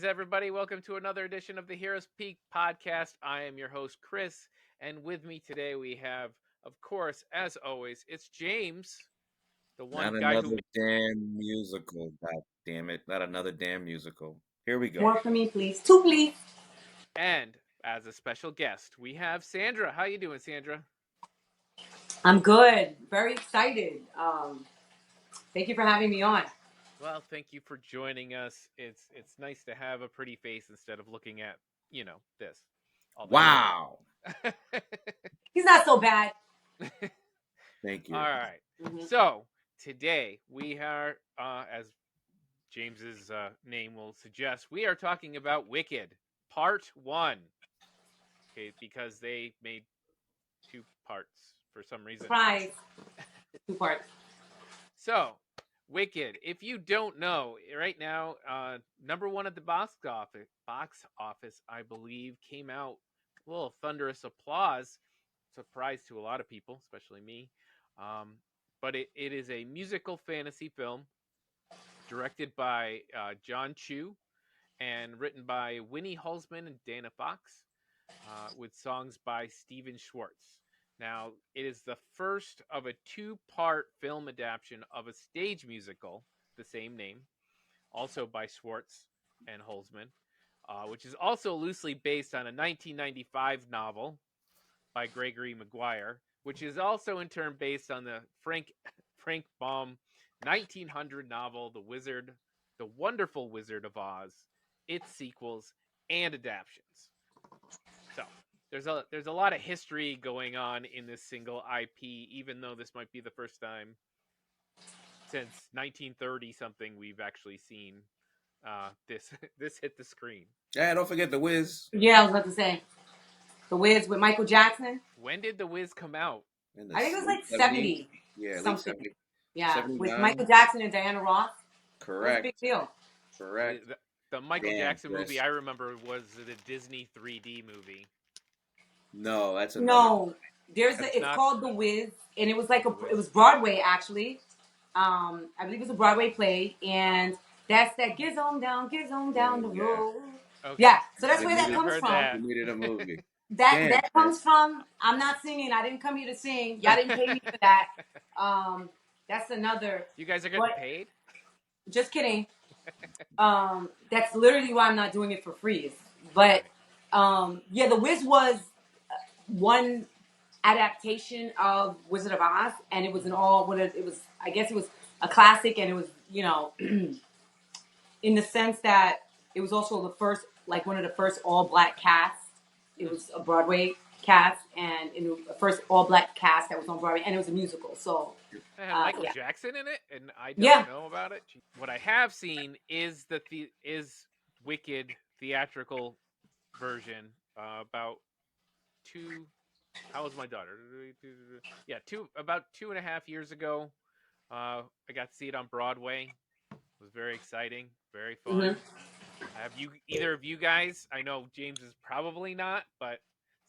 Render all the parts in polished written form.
everybody. Welcome to another edition of the Heroes Peak podcast. I am your host, Chris, and with me today we have, of course, as always, it's James, the Not one guy who another damn musical. God damn it. Not another damn musical. Here we go. More for me, please. Two, please. and as a special guest, we have Sandra. How you doing, Sandra? I'm good. Very excited. Thank you for having me on. Well, thank you for joining us. It's nice to have a pretty face instead of looking at, this all the Wow. time. He's not so bad. Thank All you. right. Mhm. So today we are, as James's name will suggest, we are talking about Wicked Part One. Okay, because they made two parts for some reason. Surprise. Two parts. So, Wicked. If you don't know, right now, number one at the box office, I believe, came out. A little thunderous applause, surprise to a lot of people, especially me. But it is a musical fantasy film directed by John Chu and written by Winnie Holzman and Dana Fox, with songs by Steven Schwartz. Now, it is the first of a two-part film adaptation of a stage musical, the same name, also by Schwartz and Holzman, which is also loosely based on a 1995 novel by Gregory Maguire, which is also in turn based on the Frank Baum 1900 novel The Wonderful Wizard of Oz, its sequels and adaptations. So there's a lot of history going on in this single IP, even though this might be the first time since 1930 something we've actually seen this this hit the screen. Yeah, don't forget the Wiz. Yeah, I was about to say. The Wiz with Michael Jackson. When did The Wiz come out? In the I think it was late like 70s. 70 Yeah, late something. 70s. Yeah, with 79. Michael Jackson and Diana Ross. It was a Correct. big deal. Correct. The Michael Damn, Jackson Chris. movie I remember was the Disney 3D movie. No, that's another. No, That's it's not called The Wiz, and it was like The it Wiz. was Broadway actually. I believe it was a Broadway play, and that's that Giz on down the Yeah. road. Okay. Yeah, so that's They where that needed, I've comes heard from. that. they needed a movie. That Damn, that Chris. comes from. I'm not singing. I didn't come here to sing. Y'all didn't pay me for that. That's another. You guys are getting But paid? just kidding. That's literally why I'm not doing it for free. But yeah, The Wiz was one adaptation of Wizard of Oz, and it was an all. What it was. I guess it was a classic, and it was in the sense that it was also the first, like one of the first all black casts. It was a Broadway cast, and the first all black cast that was on Broadway, and it was a musical. So, It had Michael yeah, Jackson in it, and I don't yeah. know about it. What I have seen is is Wicked theatrical version, about two. How was my daughter? Yeah, about 2.5 years ago. I got to see it on Broadway. It was very exciting, very fun. hmm Have you either of you guys? I know James is probably not, but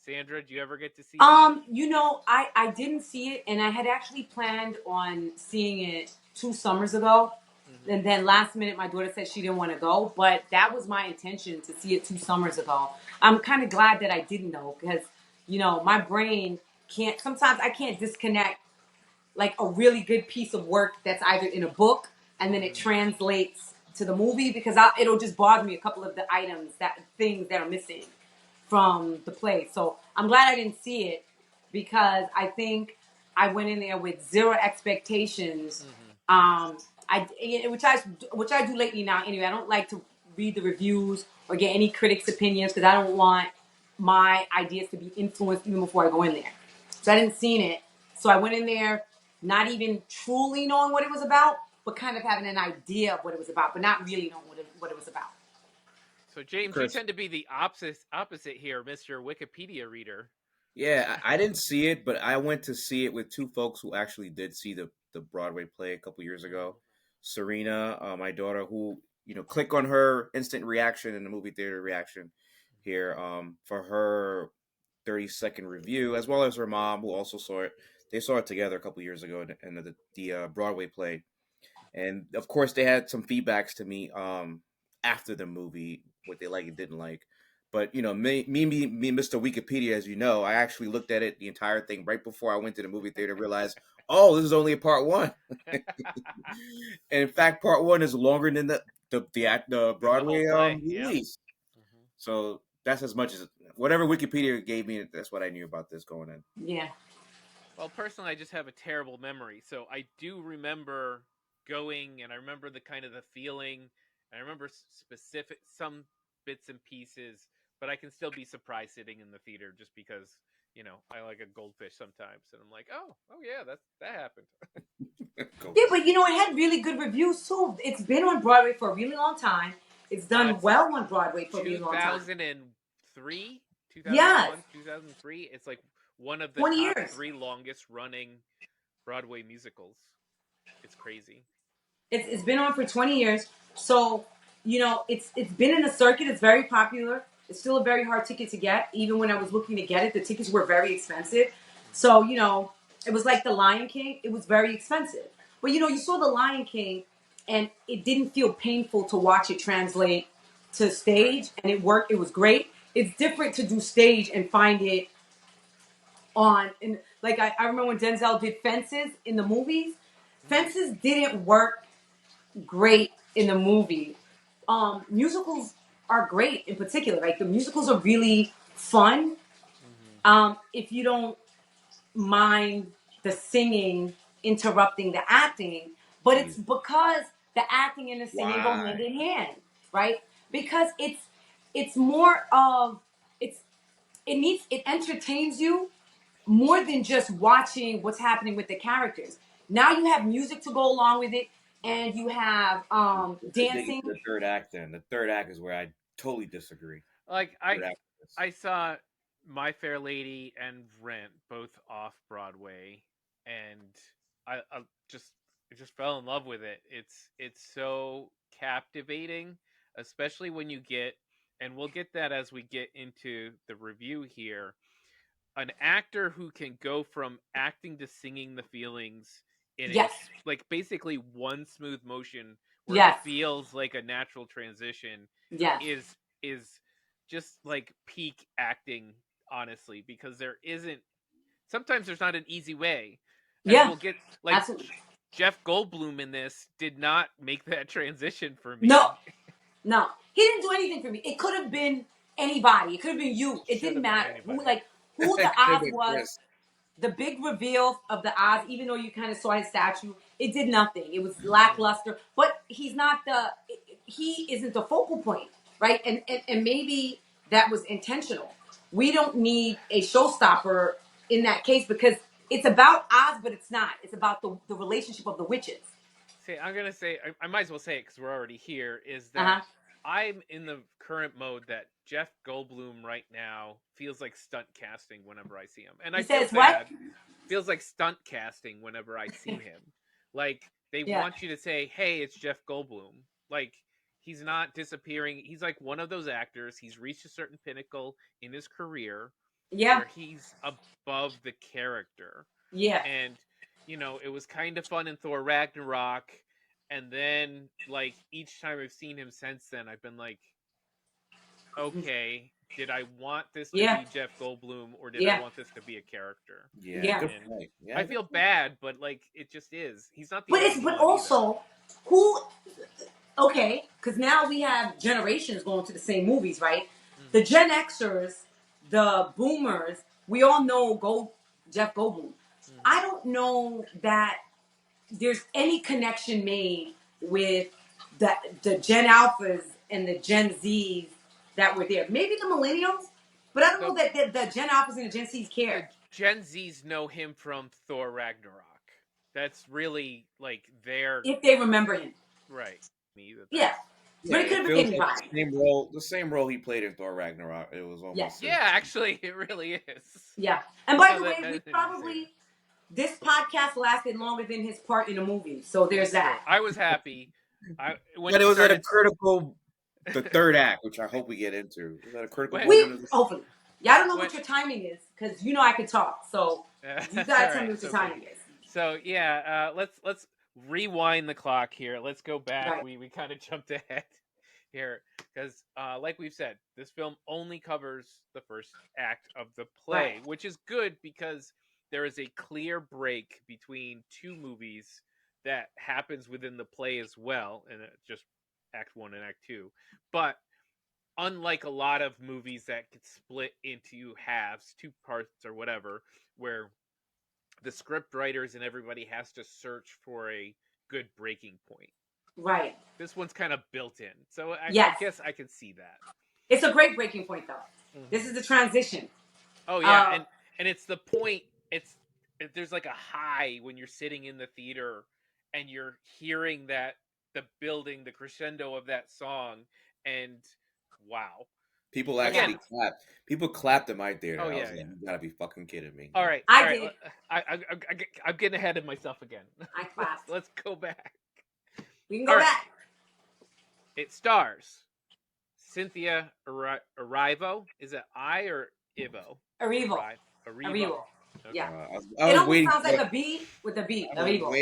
Sandra, did you ever get to see it? I didn't see it, and I had actually planned on seeing it 2 summers ago. Mm-hmm. And then last minute, my daughter said she didn't want to go, but that was my intention to see it 2 summers ago. I'm kind of glad that I didn't know because, my brain can't, sometimes I can't disconnect like a really good piece of work that's either in a book and then it Mm-hmm. translates to the movie because it'll just bother me a couple of the things that are missing from the play. So I'm glad I didn't see it because I think I went in there with zero expectations. Mm-hmm. I which I do lately now. Anyway, I don't like to read the reviews or get any critics' opinions because I don't want my ideas to be influenced even before I go in there. So I didn't see it. So I went in there not even truly knowing what it was about, but kind of having an idea of what it was about, but not really knowing what it was about. So James, you Chris. tend to be the opposite here, Mr. Wikipedia reader. Yeah, I didn't see it, but I went to see it with two folks who actually did see the Broadway play a couple years ago. Serena, my daughter, who click on her instant reaction in the movie theater reaction here for her 30-second review, as well as her mom, who also saw it. They saw it together a couple years ago in the Broadway play, and of course they had some feedbacks to me after the movie what they like and didn't like. But me, Mr. Wikipedia, as you know, I actually looked at it the entire thing right before I went to the movie theater. And realized, oh, this is only a part one, and in fact, part one is longer than the Than the whole Broadway play. Yep. release. So that's as much as whatever Wikipedia gave me. That's what I knew about this going in. Yeah. Well, personally, I just have a terrible memory, so I do remember going, and I remember the kind of the feeling. I remember specific some bits and pieces, but I can still be surprised sitting in the theater just because I like a goldfish sometimes, and I'm like, oh yeah, that happened. Yeah, but it had really good reviews too. It's been on Broadway for a really long time. It's done well on Broadway for a really long time. 2003, Yes. 2001, 2003. It's like one of the 20 top years. 3 longest running Broadway musicals. It's crazy. It's been on for 20 years. So, it's been in the circuit. It's very popular. It's still a very hard ticket to get. Even when I was looking to get it, the tickets were very expensive. So, it was like The Lion King. It was very expensive. But, you saw The Lion King and it didn't feel painful to watch it translate to stage, and it worked. It was great. It's different to do stage and find it on. And like I remember when Denzel did Fences in the movies. Fences didn't work great in the movie. Musicals are great in particular. Like the musicals are really fun. If you don't mind the singing interrupting the acting, but it's because the acting and the singing go hand in hand, right? Because it's more of it entertains you more than just watching what's happening with the characters. Now you have music to go along with it, and you have dancing. The third act, then the third act is where I totally disagree. Like I saw My Fair Lady and Rent both off Broadway, and I just fell in love with it. It's so captivating, especially when you get, and we'll get that as we get into the review here, an actor who can go from acting to singing the feelings in Yes. like basically one smooth motion where Yes. it feels like a natural transition. Yes. Is just like peak acting, honestly, because sometimes there's not an easy way. And Yeah. we'll get like Absolutely. Jeff Goldblum in this did not make that transition for me. No, he didn't do anything for me. It could have been anybody. It could have been you. It didn't matter who the Oz was. The big reveal of the Oz, even though you kind of saw his statue, it did nothing. It was lackluster. But he isn't the focal point, right? And maybe that was intentional. We don't need a showstopper in that case because it's about Oz, but it's not. It's about the relationship of the witches. See, I'm gonna say I might as well say it because we're already here. Is that I'm in the current mode that Jeff Goldblum right now feels like stunt casting whenever I see him, and I feel bad. Feels like stunt casting whenever I see him. Like they want you to say, "Hey, it's Jeff Goldblum." Like he's not disappearing. He's like one of those actors. He's reached a certain pinnacle in his career where he's above the character. Yeah. And it was kind of fun in Thor Ragnarok, and then like each time I've seen him since then, I've been like, okay, did I want this to be Jeff Goldblum, or did I want this to be a character? Yeah. Good point. I feel bad, but like it just is. He's not the. But also, who? Okay, because now we have generations going to the same movies, right? The Gen Xers, the Boomers, we all know Jeff Goldblum. I don't know that there's any connection made with the Gen Alphas and the Gen Zs that were there. Maybe the Millennials, but I don't know that the Gen Alphas and the Gen Zs care. The Gen Zs know him from Thor Ragnarok. That's really like if they remember him, right? Yeah. But it could have been anybody. Like the same role he played in Thor Ragnarok. It was almost. Yeah, actually, it really is. Yeah, and by the way, this podcast lasted longer than his part in the movie, so there's that. I was happy. But it was at a critical, the third act, which I hope we get into. Was that a critical moment? Hopefully. Yeah, I don't know what your timing is because I can talk, so you gotta tell me what your timing is. So yeah, let's rewind the clock here. Let's go back. Right. We kind of jumped ahead here because, like we've said, this film only covers the first act of the play, Right. which is good because there is a clear break between two movies that happens within the play as well, and just Act One and Act Two. But unlike a lot of movies that get split into halves, two parts or whatever, where the script writers and everybody has to search for a good breaking point. Right. This one's kind of built in, so I Yes. guess I can see that. It's a great breaking point, though. This is the transition. Oh yeah, and it's the point. There's like a high when you're sitting in the theater and you're hearing that the building, the crescendo of that song, and wow. People Yeah. actually clapped. People clapped in my theater. Oh I yeah, was like, yeah. you gotta be fucking kidding me. All right, I all right. did. I'm getting ahead of myself again. I clapped. Let's go back. We can go All right. back. It stars Cynthia Erivo. Is it I or Ivo? Arrival. Arrivo. Arrival. Okay. Yeah. I It was almost waiting. sounds like a B with a B. Arrival.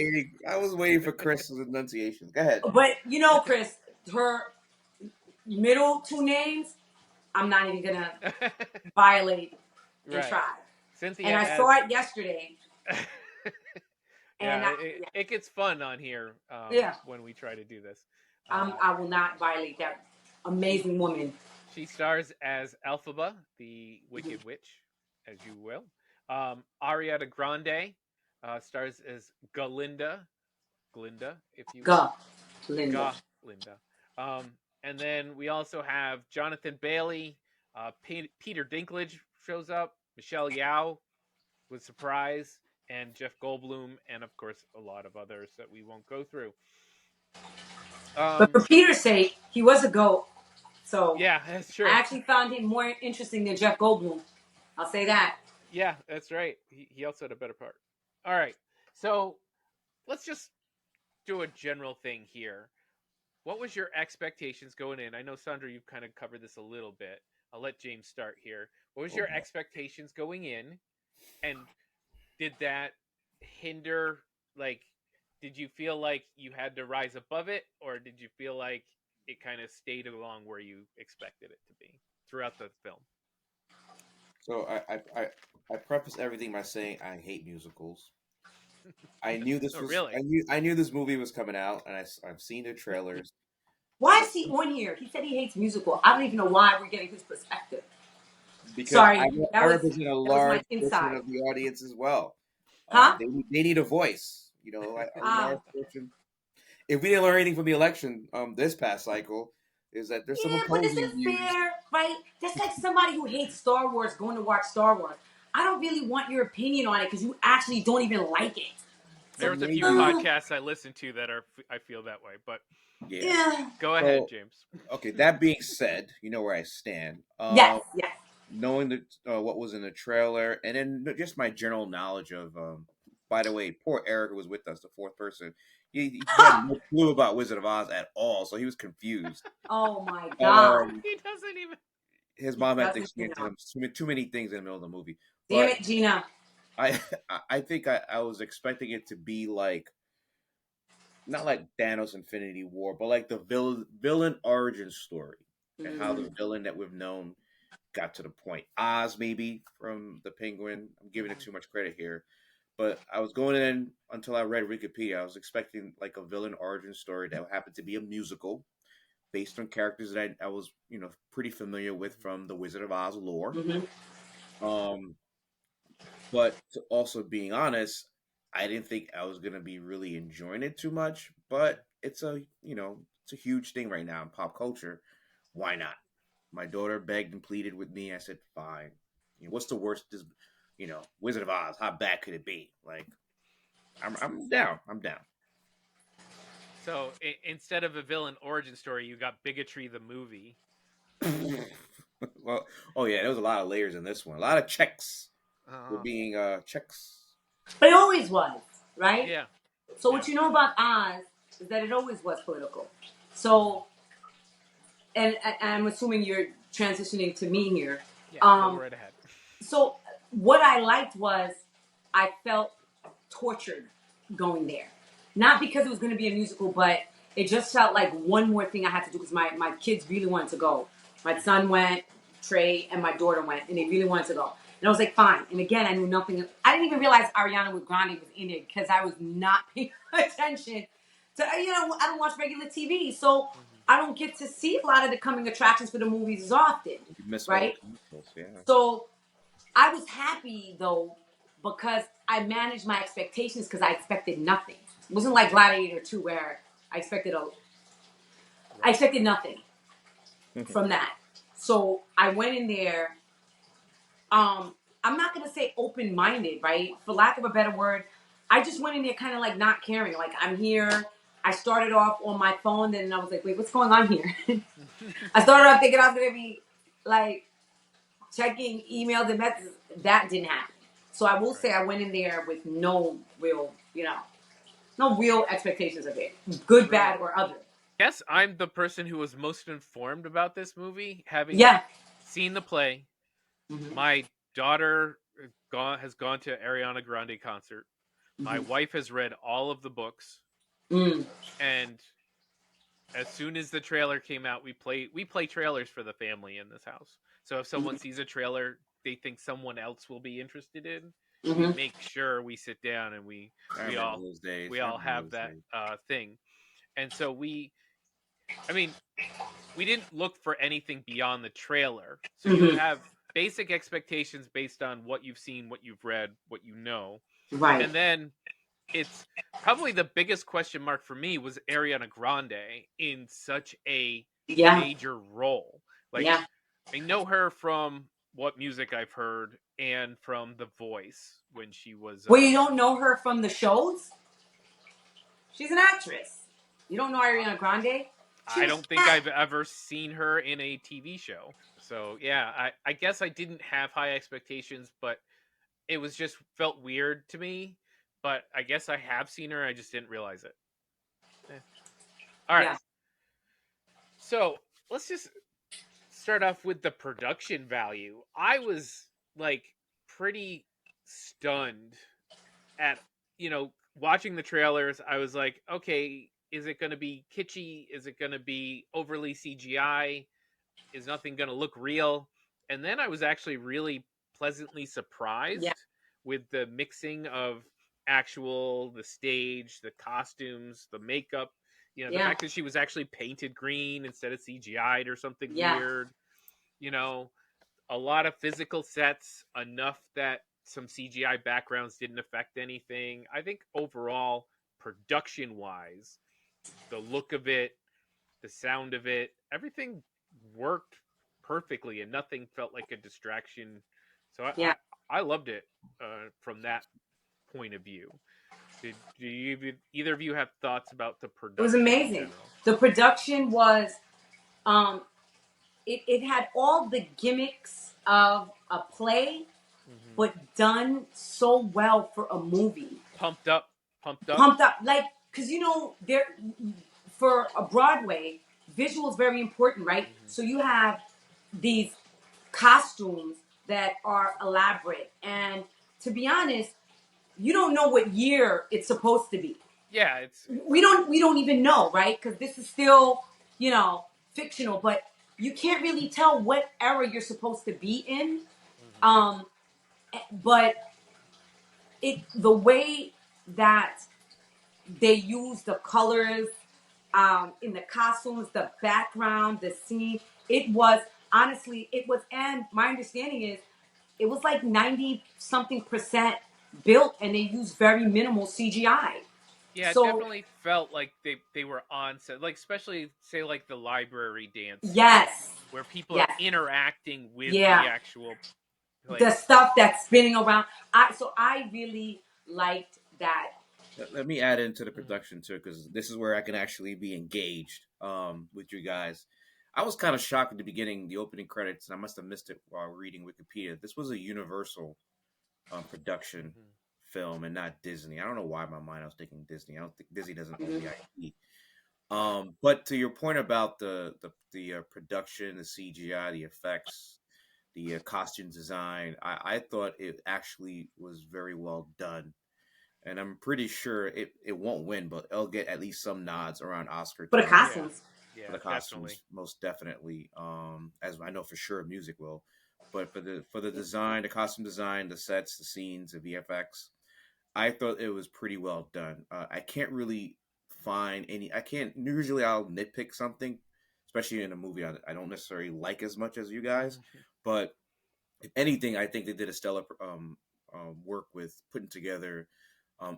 I was waiting for Chris's enunciations. Go ahead. But you know, Chris, her middle two names, I'm not even gonna violate and Right. try. Cynthia And I has- saw it yesterday. And yeah, it gets fun on here Yeah. when we try to do this. I will not violate that amazing woman. She stars as Elphaba, the Wicked Witch, as you will. Ariana Grande stars as Glinda, if you will. Linda. Linda. And then we also have Jonathan Bailey, Peter Dinklage shows up, Michelle Yeoh with surprise, and Jeff Goldblum, and of course a lot of others that we won't go through. But for Peter's sake, he was a GOAT. So yeah, that's true. I actually found him more interesting than Jeff Goldblum. I'll say that. Yeah, that's right. He also had a better part. All right, so let's just do a general thing here. What was your expectations going in? I know, Sandra, you've kind of covered this a little bit. I'll let James start here. What was your expectations going in? And did that hinder, like, did you feel like you had to rise above it? Or did you feel like it kind of stayed along where you expected it to be throughout the film? So I preface everything by saying I hate musicals. I knew this was really? I knew this movie was coming out, and I've seen the trailers. Why is he on here? He said he hates musical. I don't even know why we're getting his perspective. Because Sorry, I represent a large portion inside. of the audience as well. Huh? They need a voice. You know, a large portion. If we didn't learn anything from the election this past cycle, is that there's some but opposing this is views. fair, right? That's like somebody who hates Star Wars going to watch Star Wars. I don't really want your opinion on it because you actually don't even like it. There's a few podcasts I listen to that I feel that way, but yeah. Go ahead, James. Okay, that being said, you know where I stand. Yes. Knowing what was in the trailer, and then just my general knowledge of. By the way, poor Eric who was with us, the fourth person. He had no clue about Wizard of Oz at all, so he was confused. Oh my god! He doesn't even. His mom had to explain to him too many things in the middle of the movie. Damn it, Gina! I think I was expecting it to be like, not like Thanos Infinity War, but like the villain origin story and how the villain that we've known got to the point. Oz, maybe, from the Penguin. I'm giving it too much credit here. But I was going in until I read Wikipedia. I was expecting like a villain origin story that happened to be a musical based on characters that I was, pretty familiar with from the Wizard of Oz lore. But also being honest, I didn't think I was gonna be really enjoying it too much. But it's a huge thing right now in pop culture. Why not? My daughter begged and pleaded with me. I said, fine. What's the worst? Wizard of Oz. How bad could it be? Like, I'm down. I'm down. So instead of a villain origin story, you got Bigotry the movie. Well, oh yeah, there was a lot of layers in this one. A lot of checks were being checks. But it always was, right? Yeah. So what you know about Oz is that it always was political. So, and I'm assuming you're transitioning to me here. Yeah, go right ahead. So what I liked was I felt tortured going there. Not because it was going to be a musical, but it just felt like one more thing I had to do because my kids really wanted to go. My son went, Trey and my daughter went, and they really wanted to go. And I was like, fine. And again, I knew nothing. I didn't even realize Ariana Grande was in it because I was not paying attention to, I don't watch regular TV. So Mm-hmm. I don't get to see a lot of the coming attractions for the movies as often, You miss all the right? commercials, yeah. So I was happy though because I managed my expectations because I expected nothing. It wasn't like Gladiator 2 where I expected I Right. expected nothing from that. So I went in there. I'm not gonna say open minded, right? For lack of a better word, I just went in there kind of like not caring. Like I'm here. I started off on my phone, then I was like, wait, what's going on here? I started off thinking I was gonna be like checking emails and messages. That didn't happen. So I will Right. say I went in there with no real, no real expectations of it, good, Right. bad, or other. Guess I'm the person who was most informed about this movie, having Yeah. seen the play. Mm-hmm. My daughter has gone to Ariana Grande concert. My Mm-hmm. wife has read all of the books, Mm. and as soon as the trailer came out, we play trailers for the family in this house. So if someone sees a trailer they think someone else will be interested in, we Mm-hmm. make sure we sit down and we I we remember all those days. we I all remember have those that days. thing. And so I mean, we didn't look for anything beyond the trailer. So you Mm-hmm. have basic expectations based on what you've seen, what you've read, what you know. Right. And then it's probably the biggest question mark for me was Ariana Grande in such a Yeah. major role. Like Yeah. I know her from what music I've heard and from The Voice when she was Well, you don't know her from the shows? She's an actress. You don't know Ariana Grande? She I was don't think fat. I've ever seen her in a TV show. So yeah, I guess I didn't have high expectations, but it was just felt weird to me. But I guess I have seen her, I just didn't realize it. Eh. All right. Yeah. So let's just start off with the production value. I was like pretty stunned at watching the trailers. I was like, okay, is it going to be kitschy? Is it going to be overly CGI? Is nothing going to look real? And then I was actually really pleasantly Yeah. surprised with the mixing of the stage, the costumes, the makeup. The Yeah. fact that she was actually painted green instead of CGI'd or something Yeah. weird. You know, a lot of physical sets, enough that some CGI backgrounds didn't affect anything. I think overall, production wise, the look of it, the sound of it, everything worked perfectly and nothing felt like a distraction. So I, Yeah. I, I loved it from that point of view. Do either of you have thoughts about the It was production in amazing. general? The production was, um, it had all the gimmicks of a play, Mm-hmm. but done so well for a movie. Pumped up, pumped up. Pumped up. Like, because, there, for a Broadway, visual is very important, right? Mm-hmm. So you have these costumes that are elaborate. And to be honest, you don't know what year it's supposed to be. Yeah, it's We don't even know, right? Because this is still, fictional, but you can't really tell what era you're supposed to be in. mm-hmm. Um, but the way that they use the colors in the costumes, the background, the scene, it was honestly, and my understanding is it was like 90 something percent built, and they used very minimal CGI. Yeah, it So definitely felt like they were on set, like especially say like the library dance scene yes, where people are yes, interacting with yeah, the actual the plays. stuff that's spinning around. I really liked that. Let me add into the Mhm. production too, because this is where I can actually be engaged with you guys. I was kind of shocked at the beginning, the opening credits, and I must have missed it while reading Wikipedia. This was a Universal production Mhm. film and not Disney. I don't know why in my mind I was thinking Disney. I don't think Disney doesn't own Mhm. the IP. But to your point about the production, the CGI, the effects, the costume design, I thought it actually was very well done. and I'm pretty sure it won't win, but it'll get at least some nods around Oscar For the 2020 Yeah. costumes. for Yeah, the definitely. costumes, most definitely. As I know for sure, music will, but for the design, the costume design, the sets, the scenes, the VFX, I thought it was pretty well done. I can't really find any. I can't usually I'll nitpick something, especially in a movie I don't necessarily like as much as you guys, but if anything, I think they did a stellar work with putting together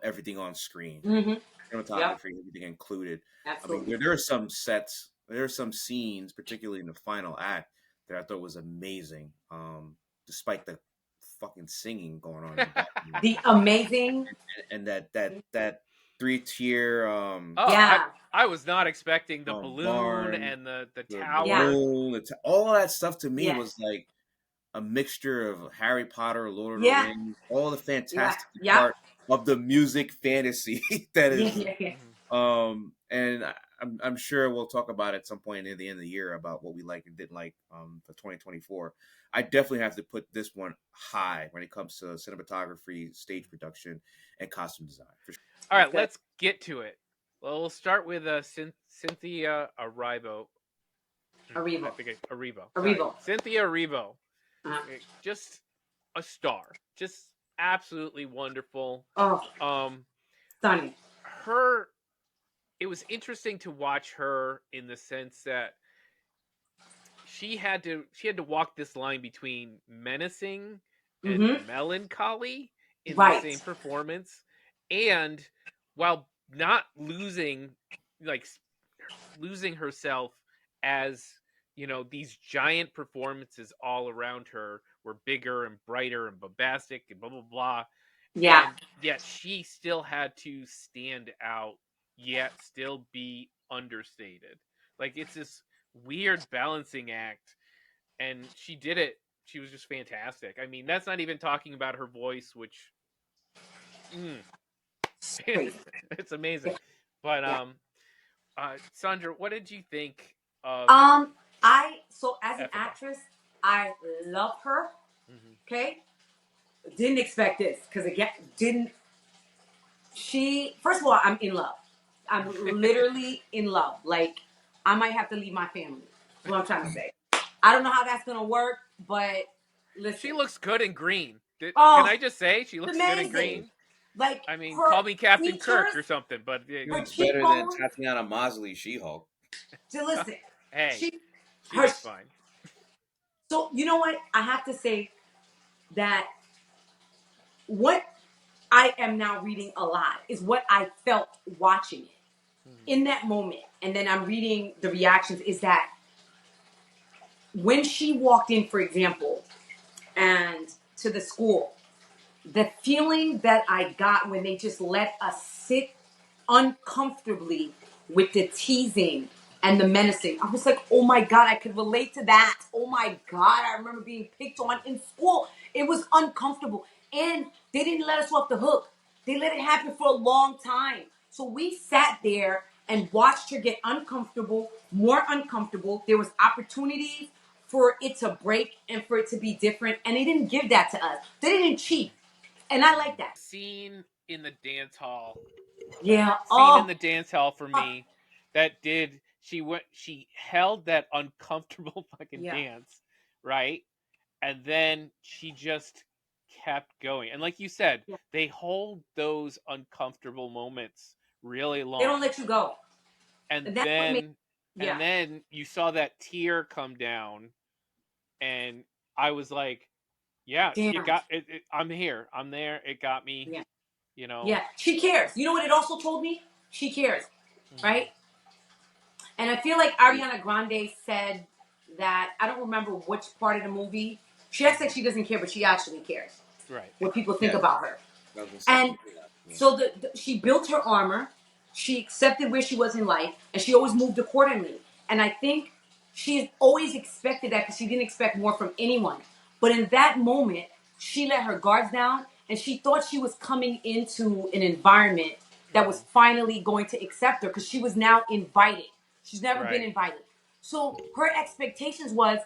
everything on screen, Mm-hmm. Yep. cinematography, everything included. I mean, Absolutely. there are some sets, there are some scenes, particularly in the final act, that I thought was amazing. Despite the fucking singing going on in the background, The amazing. and that 3 tier Oh, Yeah. I was not expecting the balloon barn, and the the Yeah. tower. balloon, all that stuff to me Yes. was like a mixture of Harry Potter, Lord of the Yeah. Rings, all the Yeah. fantastic Yep. part of the music fantasy that Yeah. is. Yeah. Yeah. And I'm sure we'll talk about it at some point at the end of the year about what we like and didn't like for 2024. I definitely have to put this one high when it comes to cinematography, stage production, and costume design. For sure. All That's right, good. let's get to it. Well, we'll start with Cynthia Erivo. I Arrivo. think Erivo. Sorry, Arrivo. Cynthia Erivo. Uh-huh. Just a star. Just absolutely wonderful. Oh, Um, stunning. her. It was interesting to watch her in the sense that she had to walk this line between menacing and Mm-hmm. melancholy in the Right. same performance, and while not losing, like losing herself, as these giant performances all around her were bigger and brighter and bombastic and blah blah blah, Yeah. and yet she still had to stand out, yet still be understated. Like, it's this weird balancing act, and she did it. She was just fantastic. I mean, that's not even talking about her voice, which mm, It's crazy. it's amazing. Yeah. But Yeah. Sandra, what did you think of Um, so as an Effaba? actress, I love her. Hmm. Okay. Didn't expect this because again, didn't she? First of all, I'm in love. I'm literally in love. Like I might have to leave my family. That's what I'm trying to say. I don't know how that's gonna work, but She listen. looks good in green. Can Oh, I just say she it's looks good in amazing. green? Like I mean, her call me Captain features, Kirk or something, but She her looks better than cheekbones. Tatiana Maslany, She-Hulk. To listen, hey, she she her. looks fine. So you know what? I have to say that what I am now reading a lot is what I felt watching it Mhm. in that moment. And then I'm reading the reactions is that when she walked in, for example, and to the school, the feeling that I got when they just let us sit uncomfortably with the teasing and the menacing. I was like, oh my God, I could relate to that. Oh my God, I remember being picked on in school. It was uncomfortable. And they didn't let us off the hook. They let it happen for a long time. So we sat there and watched her get uncomfortable, more uncomfortable. There was opportunities for it to break and for it to be different. And they didn't give that to us. They didn't cheat. And I like that. Scene in the dance hall. That Yeah. scene in Oh, the dance hall for oh, me. That did she held that uncomfortable fucking yeah. dance, right? And then she just kept going. And like you said, Yeah. they hold those uncomfortable moments really They don't long. let you go. And And that's what makes, then yeah. you saw that tear come down, and I was like, yeah, you Damn. got it, I'm here. I'm there. It got me, Yeah. you know. Yeah. She cares. You know what it also told me? She cares. Mhm. Right? And I feel like Ariana Grande said that, I don't remember which part of the movie. She acts like Mhm. she doesn't care, but she actually cares Right. what people think Yeah, about her. that was the second. And so she built her armor. She accepted where she was in life, and she always moved accordingly. And I think she's always expected that because she didn't expect more from anyone. But in that moment, she let her guards down, and she thought she was coming into an environment that was Mhm. finally going to accept her because she was now invited. She's never been Right. invited. So her expectations was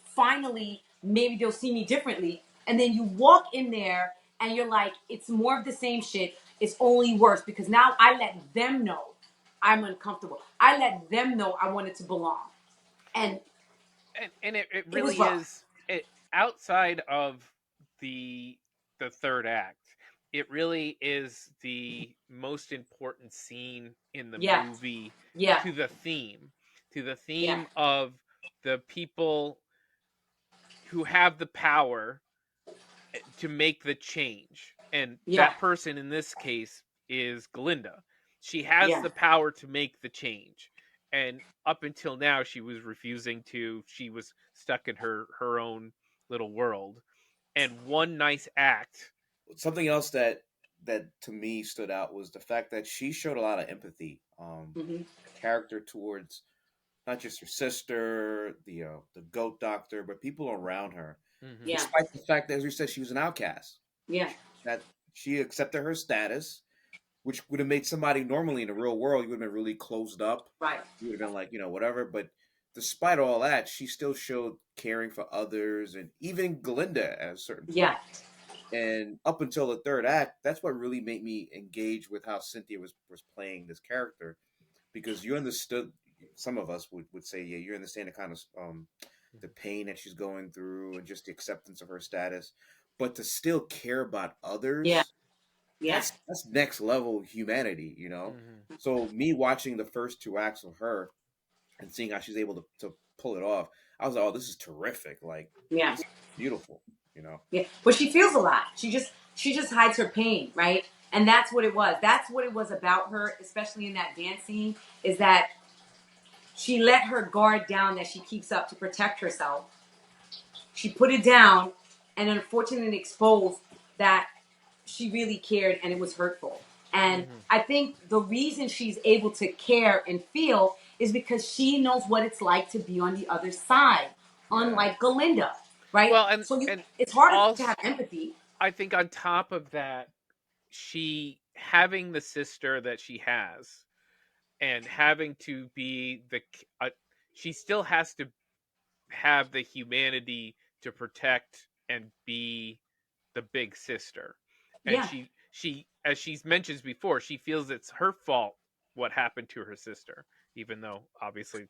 finally maybe they'll see me differently. And then you walk in there and you're like, it's more of the same shit. It's only worse because now I let them know I'm uncomfortable. I let them know I wanted to belong, and And it it was really rough. is it outside of the third act. It really is the most important scene in the Yeah, movie yeah, to the theme, yeah, of the people who have the power to make the change. And yeah, that person in this case is Glinda. She has yeah, the power to make the change. And up until now she was refusing to. She was stuck in her own little world. And one nice act. Something else that to me stood out was the fact that she showed a lot of empathy, hmm character towards not just her sister, the goat doctor, but people around her. Mhm. yeah, Despite the fact that, as you said, she was an outcast, yeah, that she accepted her status, which would have made somebody normally in the real world, you would have been really closed up. right, You would have been like, whatever. But despite all that, she still showed caring for others and even Glinda at a certain yeah, point. And up until the third act, that's what really made me engage with how Cynthia was playing this character, because you understood. Some of us would say, yeah, you understand the kind of the pain that she's going through and just the acceptance of her status, but to still care about yeah, others, yeah, that's next level humanity. Mhm. So me watching the first two acts of her and seeing how she's able to pull it off, I was like, oh, this is terrific. Like, yeah. this is beautiful. Yeah, but she feels a lot. She just hides her pain, right? And that's what it was. That's what it was about her, especially in that dance scene, is that she let her guard down that she keeps up to protect herself. She put it down and unfortunately exposed that she really cared and it was hurtful. And Mhm. I think the reason she's able to care and feel is because she knows what it's like to be on the other side, Yeah. unlike Galinda, right? Well, So and it's harder to also have empathy. I think on top of that, she having the sister that she has and having to be she still has to have the humanity to protect and be the big sister. And Yeah, she as she's mentioned before, she feels it's her fault what happened to her sister, even though obviously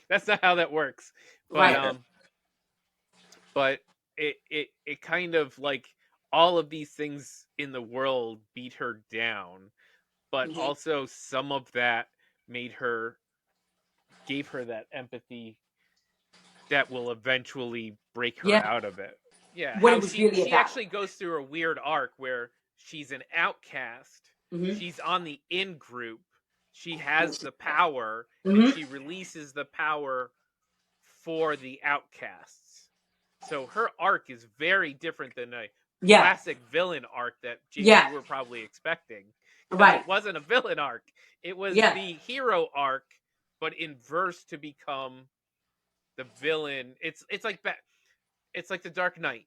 that's not how that works. But right. but it kind of like all of these things in the world beat her down, but hmm also some of that made her gave her that empathy that will eventually break her Yeah, out of it. Yeah, what how it was really she about. actually goes through a weird arc where she's an outcast, hmm she's on the in group, she has the power, and hmm she releases the power for the outcasts. So her arc is very different than a Yeah, classic villain arc that yeah, you were probably expecting, because right. it wasn't a villain arc. It was Yeah, the hero arc, but inverse to become the villain. It's like the Dark Knight.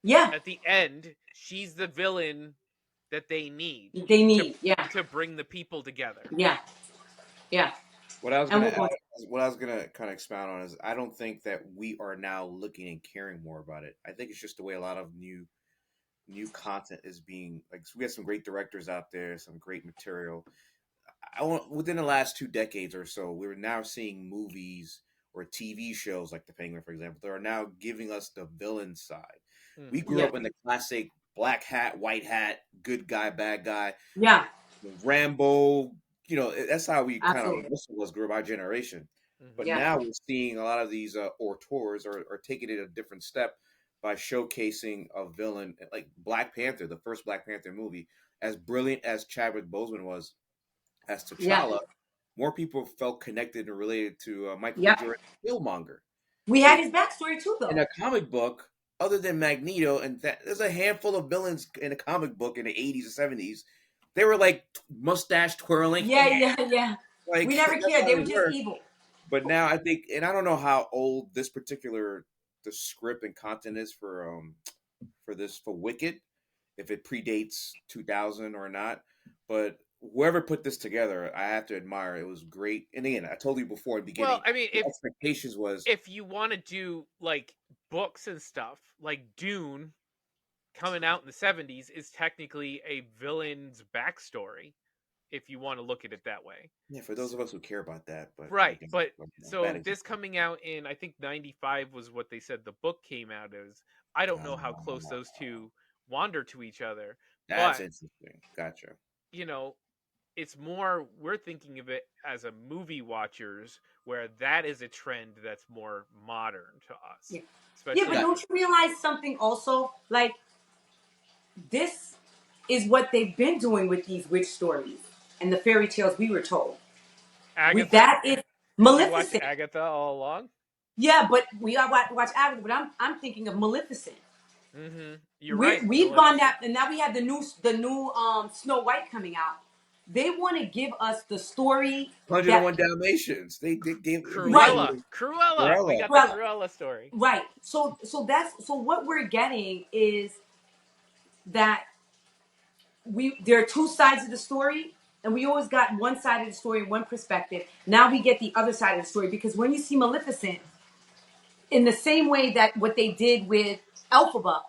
yeah. At the end, she's the villain that they need They to need. Yeah, bring the people together. yeah, yeah. What I was And gonna we're add, going. what I was gonna kind of expound on is I don't think that we are now looking and caring more about it. I think it's just the way a lot of new content is being like. We got some great directors out there, some great material. Within the last 2 decades or so, we're now seeing movies or TV shows like The Penguin, for example, that are now giving us the villain side. We Hmm. grew Yeah, up in the classic black hat, white hat, good guy, bad guy, yeah. Rambo. That's how we kind of Absolutely. most of us grew up our generation. But Hmm. Yeah, now we're seeing a lot of these auteurs are taking it a different step by showcasing a villain like Black Panther, the first Black Panther movie, as brilliant as Chadwick Boseman was as yeah, T'Challa, more people felt connected and related to Michael B. yeah. Jordan, Killmonger. We In, had his backstory too, in though. a comic book, other than Magneto, and there's a handful of villains in a comic book in the 80s and 70s. They were like mustache twirling, Yeah, yeah, yeah, yeah. like We never that's cared. how They they were just were. evil. But now I think, and I don't know how old this particular the script and content is for Wicked, if it predates 2000 or not. But whoever put this together, I have to admire. It was great. And again, I told you before at the Well, beginning, I mean, the expectations was if you want to do like books and stuff, like Dune coming out in the 70s is technically a villain's backstory, if you want to look at it that way. Yeah, for those of us who care about that, but Right, again, but bad so this example. coming out in, I think, 95 was what they said the book came out as. I don't know how close those two wander to each other, That's but interesting. Gotcha. you know, it's more we're thinking of it as a movie watchers where that is a trend that's more modern to us. Yeah. Yeah, but Especially don't you realize something also? Like, this is what they've been doing with these witch stories and the fairy tales we were told. Agatha. That is Did you watch Maleficent. Agatha all along? Yeah, but we are watch Agatha, but I'm thinking of Maleficent. You're right. We've gone Maleficent. that, and now we have the new Snow White coming out. They want to give us the story that 101 Dalmatians. They gave right, Cruella. Cruella. We Cruella. got the well, Cruella story. right. So what we're getting is that there are two sides of the story, and we always got one side of the story, one perspective. Now we get the other side of the story, because when you see Maleficent, in the same way that what they did with Elphaba,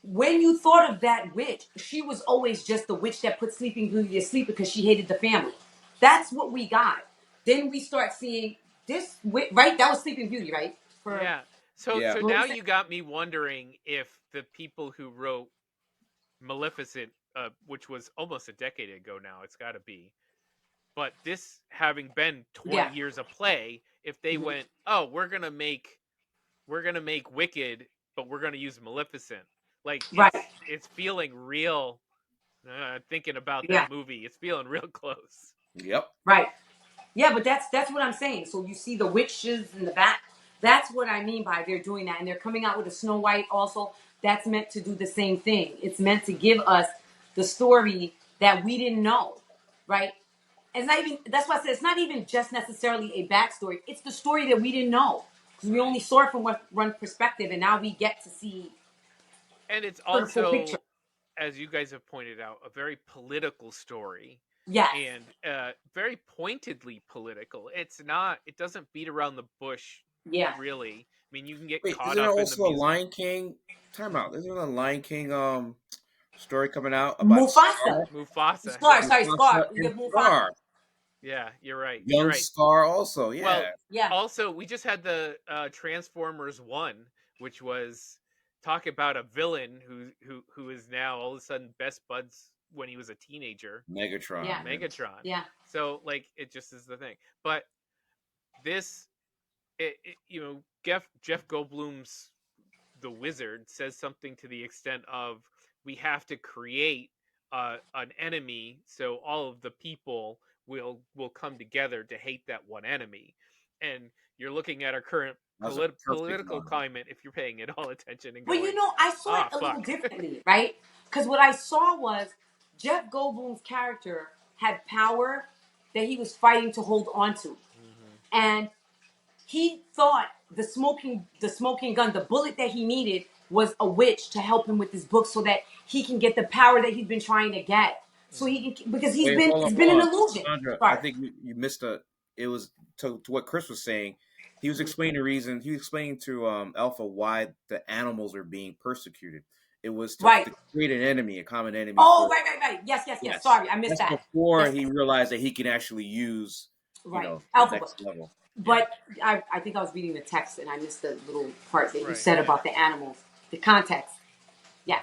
when you thought of that witch, she was always just the witch that put Sleeping Beauty to sleep because she hated the family. That's what we got. Then we start seeing this witch, right? That was Sleeping Beauty, right? For Yeah. So Yeah. now you got me wondering if the people who wrote Maleficent, which was almost a decade ago now, it's got to be. But this having been 20 yeah, years of play, if they went, "Oh, we're going to make Wicked, but we're going to use Maleficent." Like right, it's feeling real thinking about yeah, that movie. It's feeling real close. Yep. right. Yeah, but that's what I'm saying. So you see the witches in the back. That's what I mean by they're doing that, and they're coming out with a Snow White also. That's meant to do the same thing. It's meant to give us the story that we didn't know, right? It's not even. That's why I said it's not even just necessarily a backstory. It's the story that we didn't know because we Right. only saw it from one perspective, and now we get to see And it's for the full picture. also, as you guys have pointed out, a very political story Yes. and very pointedly political. It's not. It doesn't beat around the bush, Yeah. really. I mean, you can get Wait, caught isn't there up in the also a music. Lion King? Time out. Isn't there a Lion King story coming out about Mufasa. Scar? Mufasa, Scar. yeah, Sorry, Mufasa Scar. You and have Mufasa. Scar. yeah. You're right. You're Young right. Scar also, Well, yeah. Yeah. also we just had the Transformers One, which was talk about a villain who is now all of a sudden best buds when he was a teenager, Megatron. Yeah. Yeah. Megatron. Yeah. So like it just is the thing. But this, Jeff Goldblum's The Wizard says something to the extent of we have to create an enemy so all of the people will come together to hate that one enemy. And you're looking at our current That's a perfect political line. climate if you're paying it all attention and But going, I saw it ah, a little fuck. differently, right? Because what I saw was Jeff Goldblum's character had power that he was fighting to hold on to, and he thought the smoking gun, the bullet that he needed, was a witch to help him with his book, so that he can get the power that he's been trying to get. So he can, because Wait, it's been an hold on. illusion. Sandra, I Sorry. think you missed it was to what Chris was saying. He was explaining the reason. He was explaining to Alpha why the animals are being persecuted. It was Right. to create an enemy, a common enemy Oh, for. right. Yes. Yes. Sorry, I missed That's that. before Yes. he realized that he can actually use, Right. the Alphabet. next level. But I think I was reading the text and I missed the little part that you Right, said right. about the animals, the context. Yeah.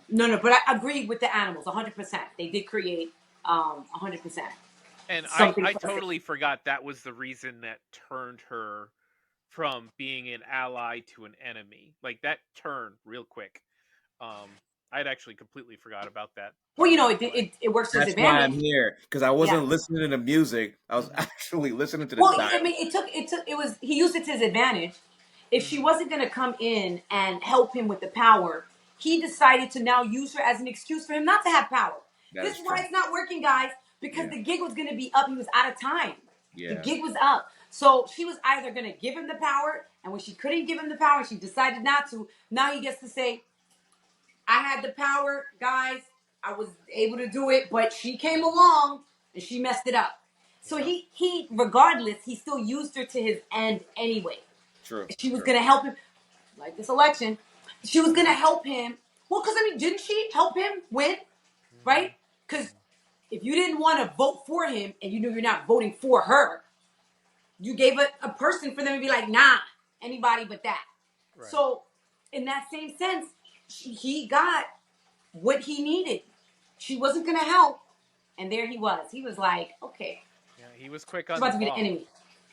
No, but I agree with the animals 100%. They did create 100% And something I for us. totally forgot that was the reason that turned her from being an ally to an enemy. Like that turn real quick. I'd actually completely forgot about that Well, part of the play. it works to his That's why advantage. I'm here because I Yeah. wasn't listening to the music. I was actually listening to the Well, dialogue. I mean, he used it to his advantage. If she wasn't going to come in and help him with the power, he decided to now use her as an excuse for him not to have power. That This is is why true. it's not working, guys, because Yeah. the gig was going to be up. He was out of time. The Yeah. gig was up. So she was either going to give him the power, and when she couldn't give him the power, she decided not to. Now he gets to say, I had the power, guys. I was able to do it, but she came along and she messed it up. So Yep. he regardless, he still used her to his end anyway. True. She was True. going to help him, like this election. she was gonna help him. Well, because I mean, didn't she help him win? Right? Because if you didn't want to vote for him and you knew you're not voting for her, you gave a person for them to be like, nah, anybody but that. Right. So, in that same sense, he got what he needed. She wasn't going to help, and there he was. He was like, okay. Yeah, he was quick on about the to be ball. An enemy.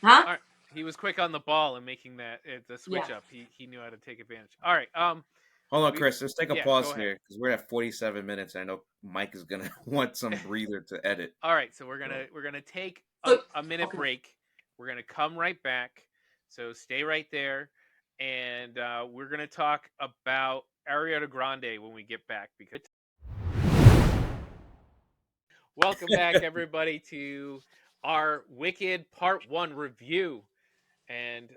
Huh? Right. He was quick on the ball and making the switch up. He knew how to take advantage. All right. Hold on, Chris. Let's take a pause go here because we're at 47 minutes. I know Mike is gonna want some breather to edit. All right, so we're gonna take a minute break. We're gonna come right back. So stay right there, and we're gonna talk about Ariana Grande when we get back. Because welcome back, everybody, to our Wicked Part 1 review. And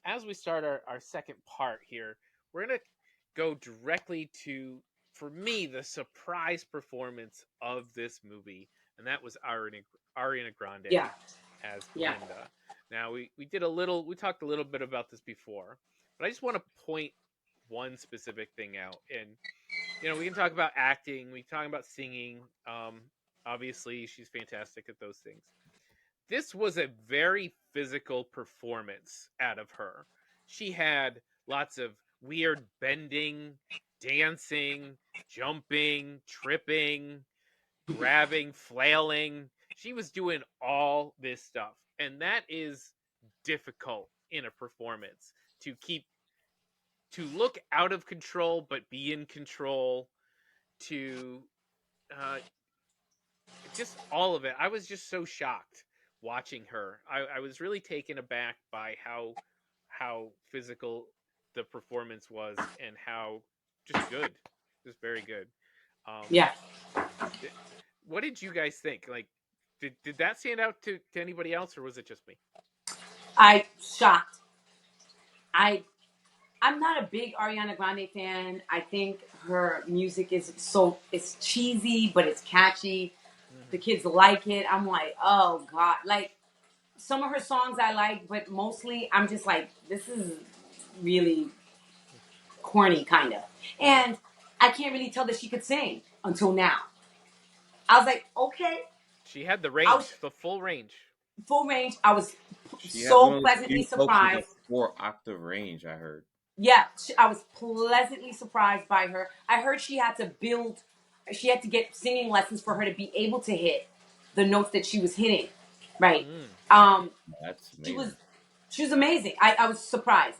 as we start our second part here, we're going to go directly to, for me, the surprise performance of this movie. And that was Ariana Grande as Belinda. Now, we talked a little bit about this before, but I just want to point one specific thing out. And, we can talk about acting, we can talk about singing. Obviously, she's fantastic at those things. This was a very physical performance out of her. She had lots of weird bending, dancing, jumping, tripping, grabbing, flailing. She was doing all this stuff. And that is difficult in a performance, to look out of control but be in control, to just all of it. I was just so shocked watching her. I was really taken aback by how physical the performance was and how just good, just very good. What did you guys think? Like, did that stand out to anybody else, or was it just me? I shocked. I'm not a big Ariana Grande fan. I think her music is it's cheesy, but it's catchy. The kids like it. I'm like, oh God. Like, some of her songs I like, but mostly I'm just like, this is really corny, kind of. And I can't really tell that she could sing until now. I was like, okay. She had the range, the full range. Full range. I was so pleasantly surprised. 4-octave range, I heard. Yeah, I was pleasantly surprised by her. I heard she had to get singing lessons for her to be able to hit the notes that she was hitting. Right. That's amazing. She was amazing. I was surprised.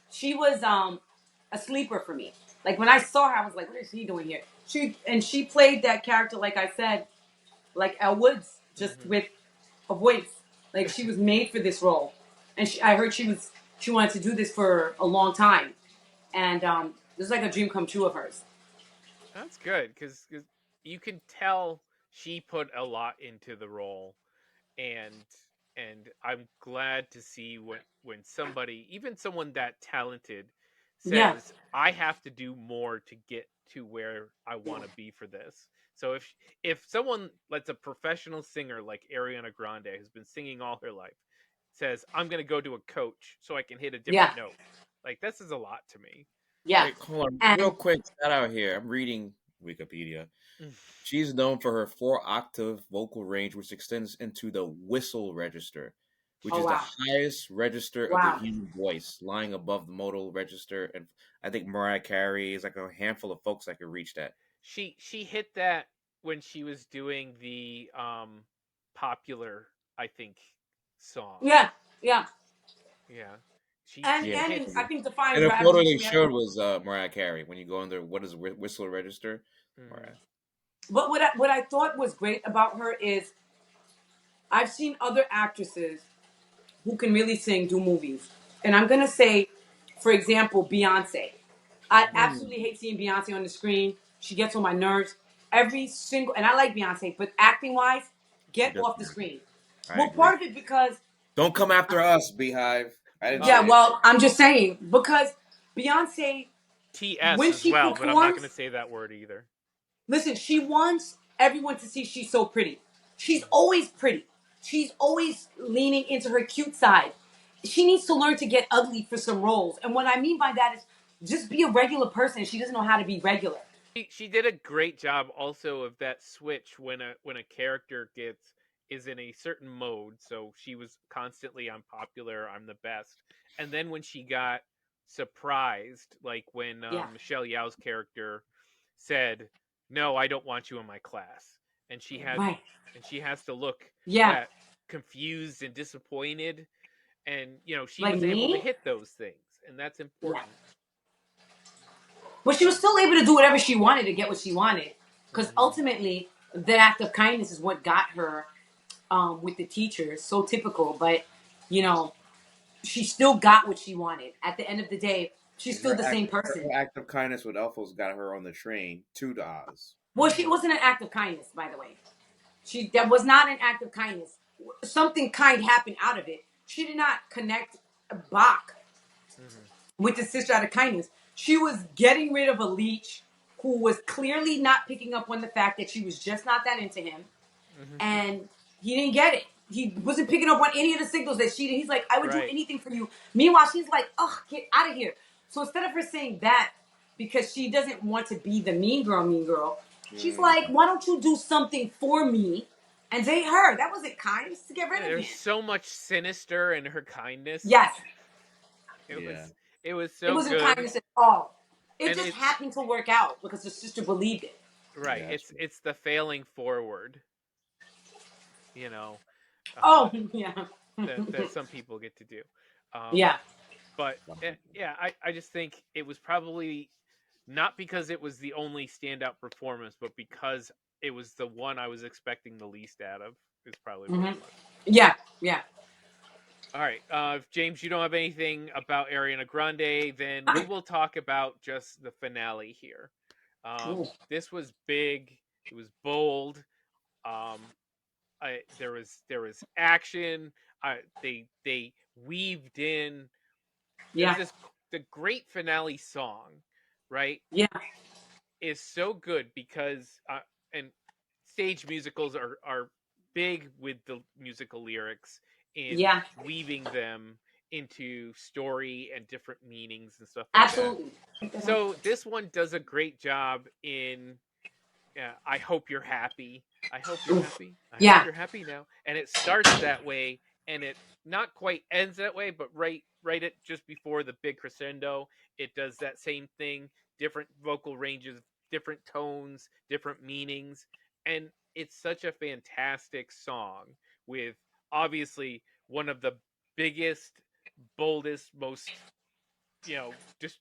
She was a sleeper for me. Like, when I saw her, I was like, what is she doing here? She played that character, like I said, like Elle Woods, just with a voice. Like, she was made for this role. And I heard she wanted to do this for a long time. And this is like a dream come true of hers. That's good, because you can tell she put a lot into the role, and I'm glad to see when somebody, even someone that talented, says, I have to do more to get to where I want to be for this. So if someone that's a professional singer like Ariana Grande, who's been singing all her life, says, I'm going to go to a coach so I can hit a different note, like, this is a lot to me. Yeah. Wait, hold on, real quick, shout out here. I'm reading Wikipedia. She's known for her 4-octave vocal range, which extends into the whistle register, which is the highest register of the human voice, lying above the modal register. And I think Mariah Carey is like a handful of folks that could reach that. She hit that when she was doing the popular, I think, song. Yeah. I think the photo they showed was Mariah Carey. When you go under what is whistle register, Mariah. But what I thought was great about her is, I've seen other actresses who can really sing do movies, and I'm gonna say, for example, Beyonce. I absolutely hate seeing Beyonce on the screen. She gets on my nerves. And I like Beyonce, but acting wise, get off the screen. Part of it because don't come after us, Beehive. I'm just saying, because Beyonce, TS when as well, but I'm not going to say that word either. Listen, she wants everyone to see she's so pretty. She's always pretty. She's always leaning into her cute side. She needs to learn to get ugly for some roles. And what I mean by that is, just be a regular person. She doesn't know how to be regular. She did a great job also of that switch when a character is in a certain mode. So she was constantly I'm popular, I'm the best. And then when she got surprised, like when Yeah. Michelle Yao's character said, "No, I don't want you in my class." And Right. she has to look Yeah. that confused and disappointed, and she Like was able to me? hit those things, and that's Yeah. important. But she was still able to do whatever she wanted to get what she wanted. Because Mhm. ultimately, that act of kindness is what got her with the teachers. So typical. But, you know, she still got what she wanted. At the end of the day, she's And still the same person. her act of kindness with Elfos got her on the train to the Oz. Well, she wasn't an act of kindness, by the way. That was not an act of kindness. Something kind happened out of it. She did not connect Bach Mhm. with the sister out of kindness. She was getting rid of a leech who was clearly not picking up on the fact that she was just not that into him, Mhm. and he didn't get it. He wasn't picking up on any of the signals that she did. He's like, I would do Right. anything for you. Meanwhile, she's like, ugh, get out of here. So instead of her saying that, because she doesn't want to be the mean girl, she's Mm. like, why don't you do something for me and date her? That wasn't kind. It was to get rid Yeah, of there's him. so much sinister in her kindness. Yes, It Yeah. was it was it so wasn't good, kindness at all. It and just it's happened to work out because the sister believed it. right. Yeah, that's It's true. it's the failing forward, you know, uh, Oh, yeah. that some people get to do. Yeah. But yeah, I just think it was probably not because it was the only standout performance, but because it was the one I was expecting the least out of. Is probably what Hmm. it was. Yeah. Yeah. All right, if James, you don't have anything about Ariana Grande, then we will talk about just the finale here. Ooh. This was big. It was bold. Um, there was action. They weaved in. There's Yeah. this the great finale song, right? Yeah. Is so good because and stage musicals are big with the musical lyrics in Yeah. weaving them into story and different meanings and stuff like that. Absolutely. So this one does a great job in I hope you're happy. I hope you're Oof. happy. I hope Yeah. you're happy now. And it starts that way and it not quite ends that way, but right at just before the big crescendo, it does that same thing, different vocal ranges, different tones, different meanings, and it's such a fantastic song with obviously one of the biggest, boldest, most, just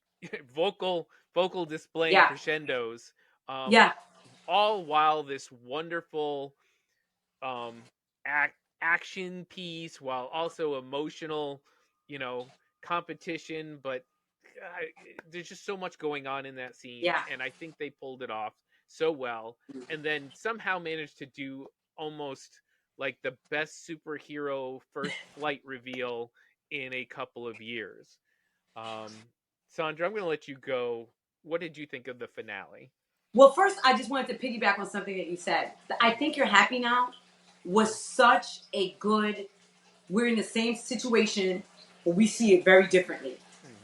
vocal displaying Yeah. crescendos. Um, Yeah. all while this wonderful um action piece while also emotional, you know, competition, but uh, there's just so much going on in that scene Yeah. and I think they pulled it off so well and then somehow managed to do almost like the best superhero first flight reveal in a couple of years. um Sandra, I'm going to let you go. What did you think of the finale? Well, first, I just wanted to piggyback on something that you said. I Mhm. think You're Happy Now was such a good, we're in the same situation, but we see it very differently. Mhm.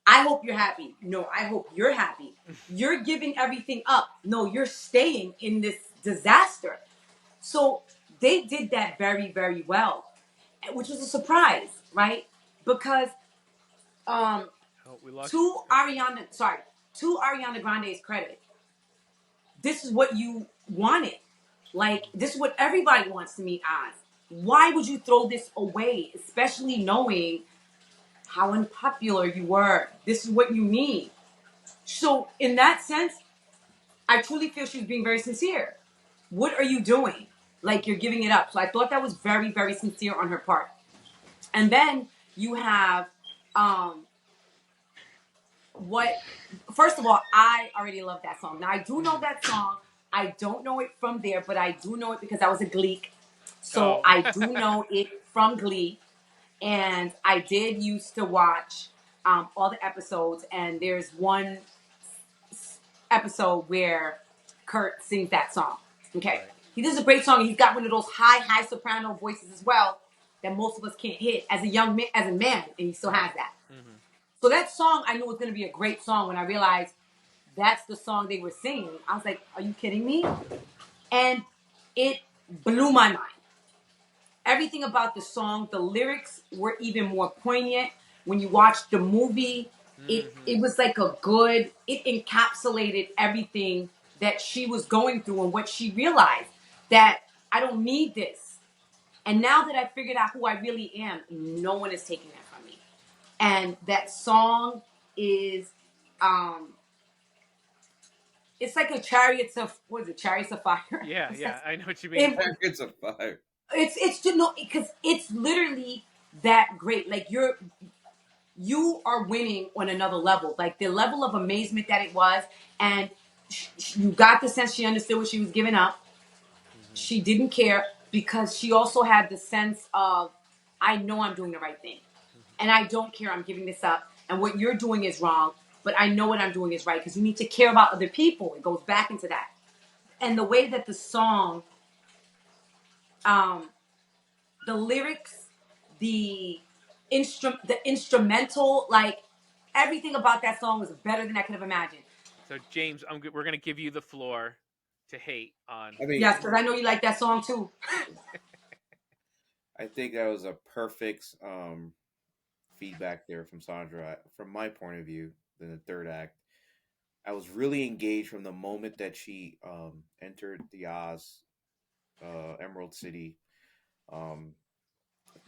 I hope you're happy. No, I hope you're happy. You're giving everything up. No, you're staying in this disaster. So they did that very, very well, which was a surprise, right? Because um, Oh, we lost to Ariana Grande's credit, this is what you wanted. Like, you. this is what everybody wants to meet Oz. Why would you throw this away, especially knowing how unpopular you were? This is what you mean. So, in that sense, I truly feel she was being very sincere. What are you doing? Like, you're giving it up. So, I thought that was very, very sincere on her part. And then you have um, what first of all, I already love that song. Now I do know Mhm. that song. I don't know it from there, but I do know it because I was a Gleek. So Oh. I do know it from Glee. And I did used to watch all the episodes, and there's one episode where Kurt sings that song. Okay. Right. He does a great song, and he's got one of those high soprano voices as well that most of us can't hit as a young man, as a man, and he still Mhm. has that. Mhm. So that song, I knew was going to be a great song when I realized that's the song they were singing. I was like, are you kidding me? And it blew my mind. Everything about the song, the lyrics were even more poignant. When you watch the movie, it was like it encapsulated everything that she was going through and what she realized that I don't need this. And now that I figured out who I really am, no one is taking that from me. And that song is um it's like a Chariots of what is it, Chariots of Fire? Yeah, I know what you mean. It, It's a fire. it's just no, because it's literally that great. Like you are winning on another level. Like the level of amazement that it was, and you got the sense she understood what she was giving up. She didn't care because she also had the sense of, I know I'm doing the right thing, and I don't care. I'm giving this up, and what you're doing is wrong. But I know what I'm doing is right because you need to care about other people. It goes back into that, and the way that the song, um, the lyrics, the instrumental, like everything about that song was better than I could have imagined. So James, we're gonna give you the floor to hate on. I mean, Yes, because I know you like that song too. I think that was a perfect feedback there from Sandra. From my point of view, in the third act, I was really engaged from the moment that she entered the Oz, Emerald City. Um,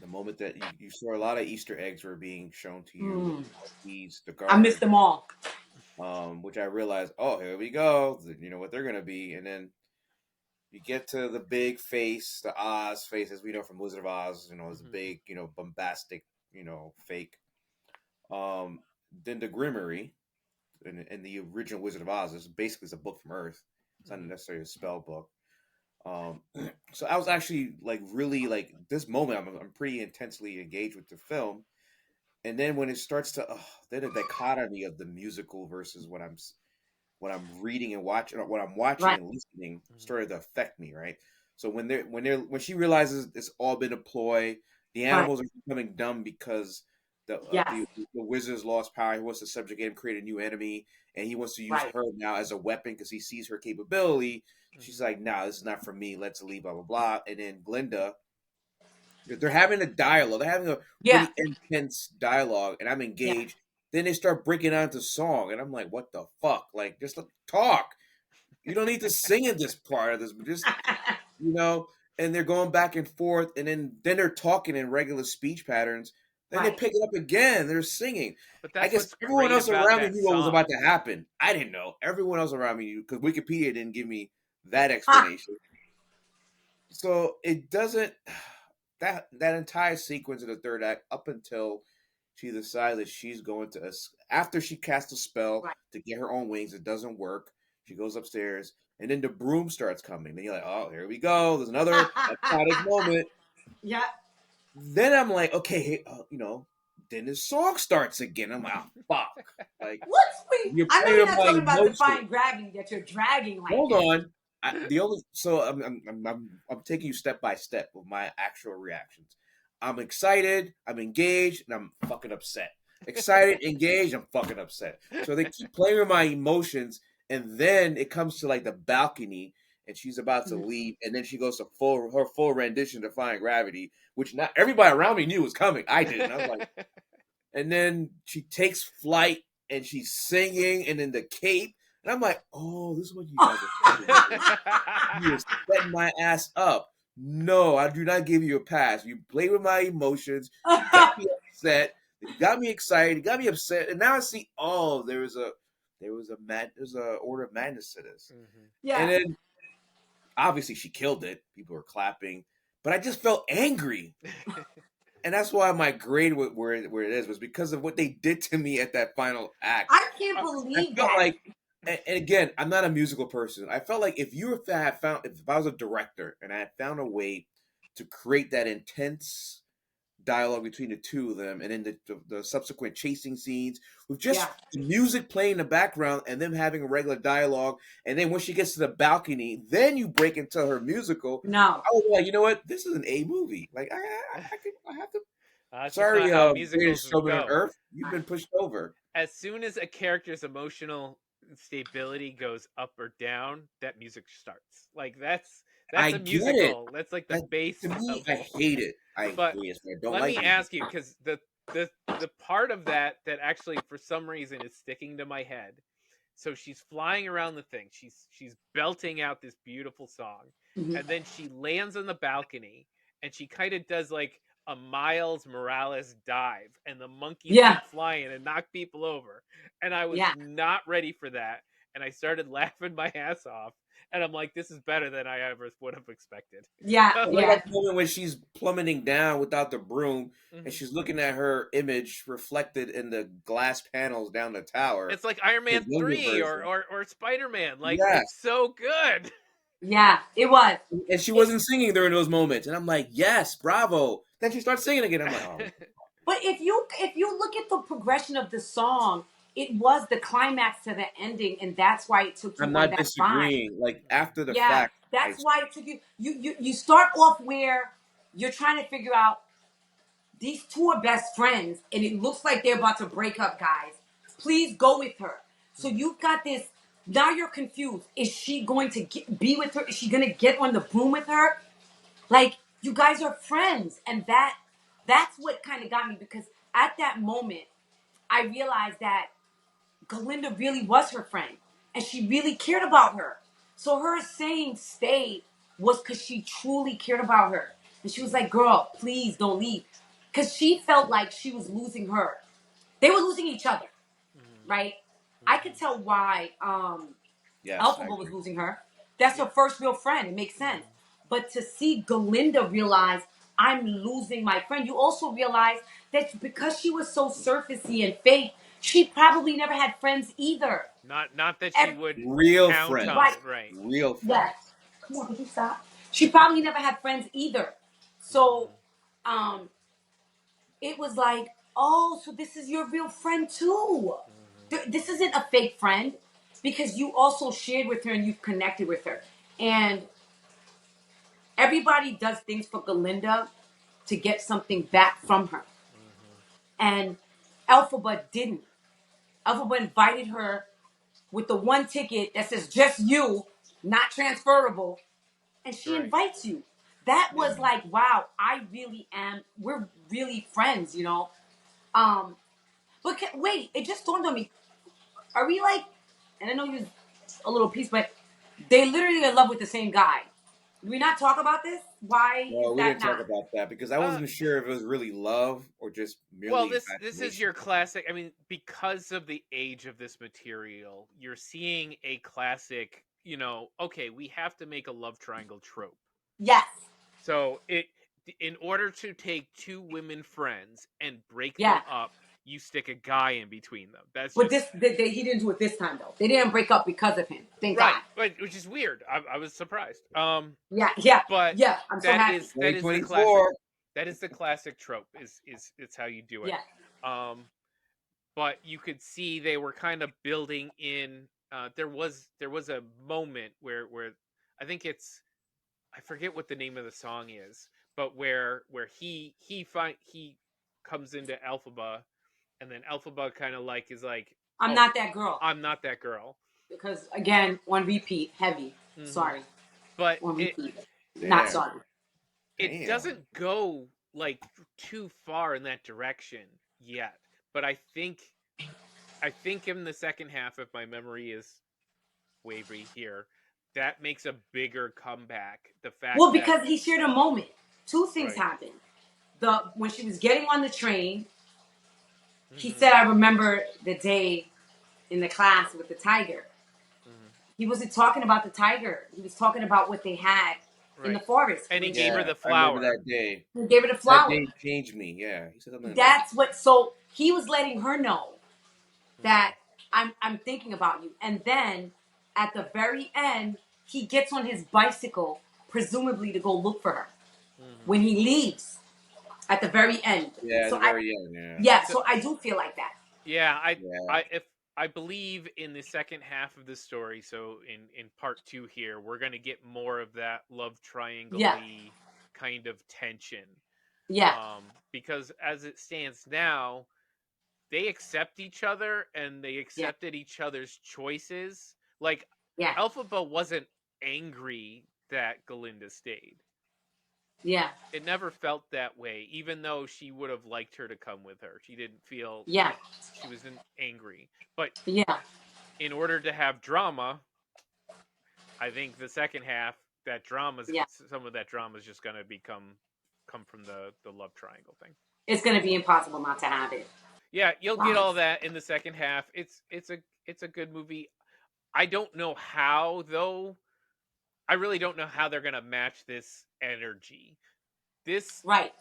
the moment that you saw a lot of Easter eggs were being shown to you, these the I missed guard, them all. which I realized, oh, here we go. You know what they're gonna be, and then you get to the big face, the Oz face, as we know from Wizard of Oz. You know, it's big, bombastic, fake. Then the Grimmery in the original Wizard of Oz is basically it's a book from Earth. It's not necessarily a spell book. Um, so I was actually like really like this moment. I'm pretty intensely engaged with the film, and then when it starts to then the dichotomy of the musical versus what I'm reading and watching, or what I'm watching Right, and listening started to affect me. Right. So when she realizes it's all been a ploy, the right, animals are becoming dumb because yes, the wizard's lost power. He wants to subjugate him, create a new enemy, and he wants to use right, her now as a weapon because he sees her capability. She's like, "Nah, this is not for me. Let's leave." Blah blah blah. And then Glinda, they're having a dialogue. They're having a yeah, pretty intense dialogue, and I'm yeah. engaged. Then they start breaking out into song, and I'm like, "What the fuck? Like, just talk. You don't need to sing in this part of this, but just you know." And they're going back and forth, and then they're talking in regular speech patterns. Then they Right. pick it up again. They're singing. But I that's guess what's everyone great else about around me that knew what was song. about to happen. I didn't know. Everyone else around me knew because Wikipedia didn't give me that Ah, explanation. So it doesn't that entire sequence in the third act up until she decides that she's going to after she casts a spell right. to get her own wings, it doesn't work. She goes upstairs, and then the broom starts coming. Then you're like, oh, here we go. There's another iconic moment. Yeah. Then I'm like, okay, hey, then the song starts again. I'm like, oh, fuck. Like, What's wait? you're I know playing you're with not my talking about emotions. defying gravity that you're dragging like Hold this. on. The only so I'm taking you step by step with my actual reactions. I'm excited, I'm engaged, and I'm fucking upset. Excited, engaged, I'm fucking upset. So they keep playing with my emotions, and then it comes to like the balcony, and she's about to leave, and then she goes to her full rendition, Defying Gravity, which not everybody around me knew was coming. I didn't. I was like, and then she takes flight, and she's singing, and then the cape. And I'm like, oh, this is what you guys are fucking doing. You are setting my ass up. No, I do not give you a pass. You play with my emotions. You got me upset. You got me excited. You got me upset. And now I see, oh, there's a order of madness to this. And Yeah. then obviously she killed it. People were clapping, but I just felt angry. And that's why my grade where it is was because of what they did to me at that final act. I can't I believe felt that. like, and again, I'm not a musical person. I felt like if I was a director and I had found a way to create that intense dialogue between the two of them, and then the subsequent chasing scenes with just Yeah. the music playing in the background and them having a regular dialogue, and then when she gets to the balcony, then you break into her musical. No. I was like, you know what? This is an A movie. Like I have to. That's just not Sorry, how greatest musicals showman on go. earth. You've been pushed over. As soon as a character's emotional stability goes up or down, that music starts. Like that's I a get it. musical. That's like the That base to me, of. I hate it. I But hate it. I don't let like me it. ask you, because the part of that actually for some reason is sticking to my head. So she's flying around the thing. She's belting out this beautiful song, Mhm. and then she lands on the balcony, and she kind of does like a Miles Morales dive, and the monkeys Yeah, come flying and knock people over. And I was yeah, not ready for that, and I started laughing my ass off. And I'm like, this is better than I ever would have expected. yeah, I like yeah, that moment when she's plummeting down without the broom, and Mhm. she's looking at her image reflected in the glass panels down the tower. It's like Iron The Man younger 3 or version. or Spider Man. Like it's Yes. so good. yeah. It was. And she It, wasn't singing during those moments. And I'm like, yes, bravo. Then she starts singing again. I'm like, oh. but if you look at the progression of the song, it was the climax to the ending, and that's why it took I'm you on not that ride. disagreeing. Like, after the Yeah, fact, I that's why it took you. You start off where you're trying to figure out these two are best friends, and it looks like they're about to break up, guys. Please go with her. So you've got this. Now you're confused. Is she going to be with her? Is she going to get on the broom with her? Like, you guys are friends, and that's what kind of got me, because at that moment I realized that Galinda really was her friend, and she really cared about her. So her saying stay was because she truly cared about her, and she was like, "Girl, please don't leave," because she felt like she was losing her. They were losing each other, Mhm. right? I could Mhm. tell why yes, I Alphaba was agree. losing her. That's her Yeah. first real friend. It makes sense. Mhm. But to see Galinda realize I'm losing my friend, you also realize that because she was so surfacey and fake, she probably never had friends either. Not that she Ev- would Real count friends. right. on, right? Real Yes. friends. Come on, could you stop? She probably never had friends either. So Mhm. um it was like, oh, so this is your real friend too. Mhm. This isn't a fake friend, because you also shared with her and you've connected with her. And everybody does things for Galinda to get something back from her. Mhm. And Elphaba didn't. Elphaba invited her with the one ticket that says just you, not transferable, and she Right. invites you. That Yeah. was like, wow, I really am. We're really friends, you know. Um, but wait, it just dawned on me. Are we like? And I know you're a little piece, but they literally in love with the same guy. Do we not talk about this? Why is No, we that didn't talk not? about that because I Uh wasn't sure if it was really love or just well, merely this is infatuation. your classic. I mean, because of the age of this material, you're seeing a classic, okay, we have to make a love triangle trope. Yes, So in order to take two women friends and break them yeah. up, you stick a guy in between them. That's But just he didn't do it this time though. They didn't break up because of him. Thank right, God. which is weird. I was surprised. Yeah, yeah, But yeah. I'm so that happy. is the classic. 2024. That is the classic trope. Is it's how you do it. Yeah. Um, but you could see they were kind of building in. There was a moment where I think it's, I forget what the name of the song is, but where he comes into Alphaba, and then Alphaba kind of like is like, I'm oh, not that girl. I'm not that girl. Because again, on repeat, heavy. Hmm. Sorry. But On it repeat. Not Damn. sorry. it Damn. doesn't go like too far in that direction yet. But I think in the second half, if my memory is wavy here, that makes a bigger comeback. The fact Well, that because he shared a moment. Two things right. happened. The When she was getting on the train, he Hmm. said, I remember the day in the class with the tiger. Hmm. He wasn't talking about the tiger. He was talking about what they had in the Right. forest And he when gave her Yeah, the I remember flower. that day. he gave her the That flower. day changed me. Yeah, he said something like, That's what. So he was letting her know Hmm. that I'm thinking about you. And then at the very end, he gets on his bicycle, presumably to go look for her Hmm. when he leaves at the very end. yeah, at So the very end. Yeah, yeah, So so I do feel like that. yeah, yeah. I believe in the second half of the story. So in part two here, we're gonna get more of that love triangle Yeah, kind of tension. Yeah. Because as it stands now, they accept each other and they Yeah. accepted each other's choices. Like Yeah. Elphaba wasn't angry that Galinda stayed. Yeah. It never felt that way, even though she would have liked her to come with her. She didn't feel Yeah. like she was angry. But Yeah. in order to have drama, I think the second half, that drama's Yeah. some of that drama is just gonna come from the love triangle thing. It's gonna be impossible not to have it. Yeah, you'll get Wow. all that in the second half. It's a good movie. I don't know how though. I really don't know how they're gonna match this energy. This Right.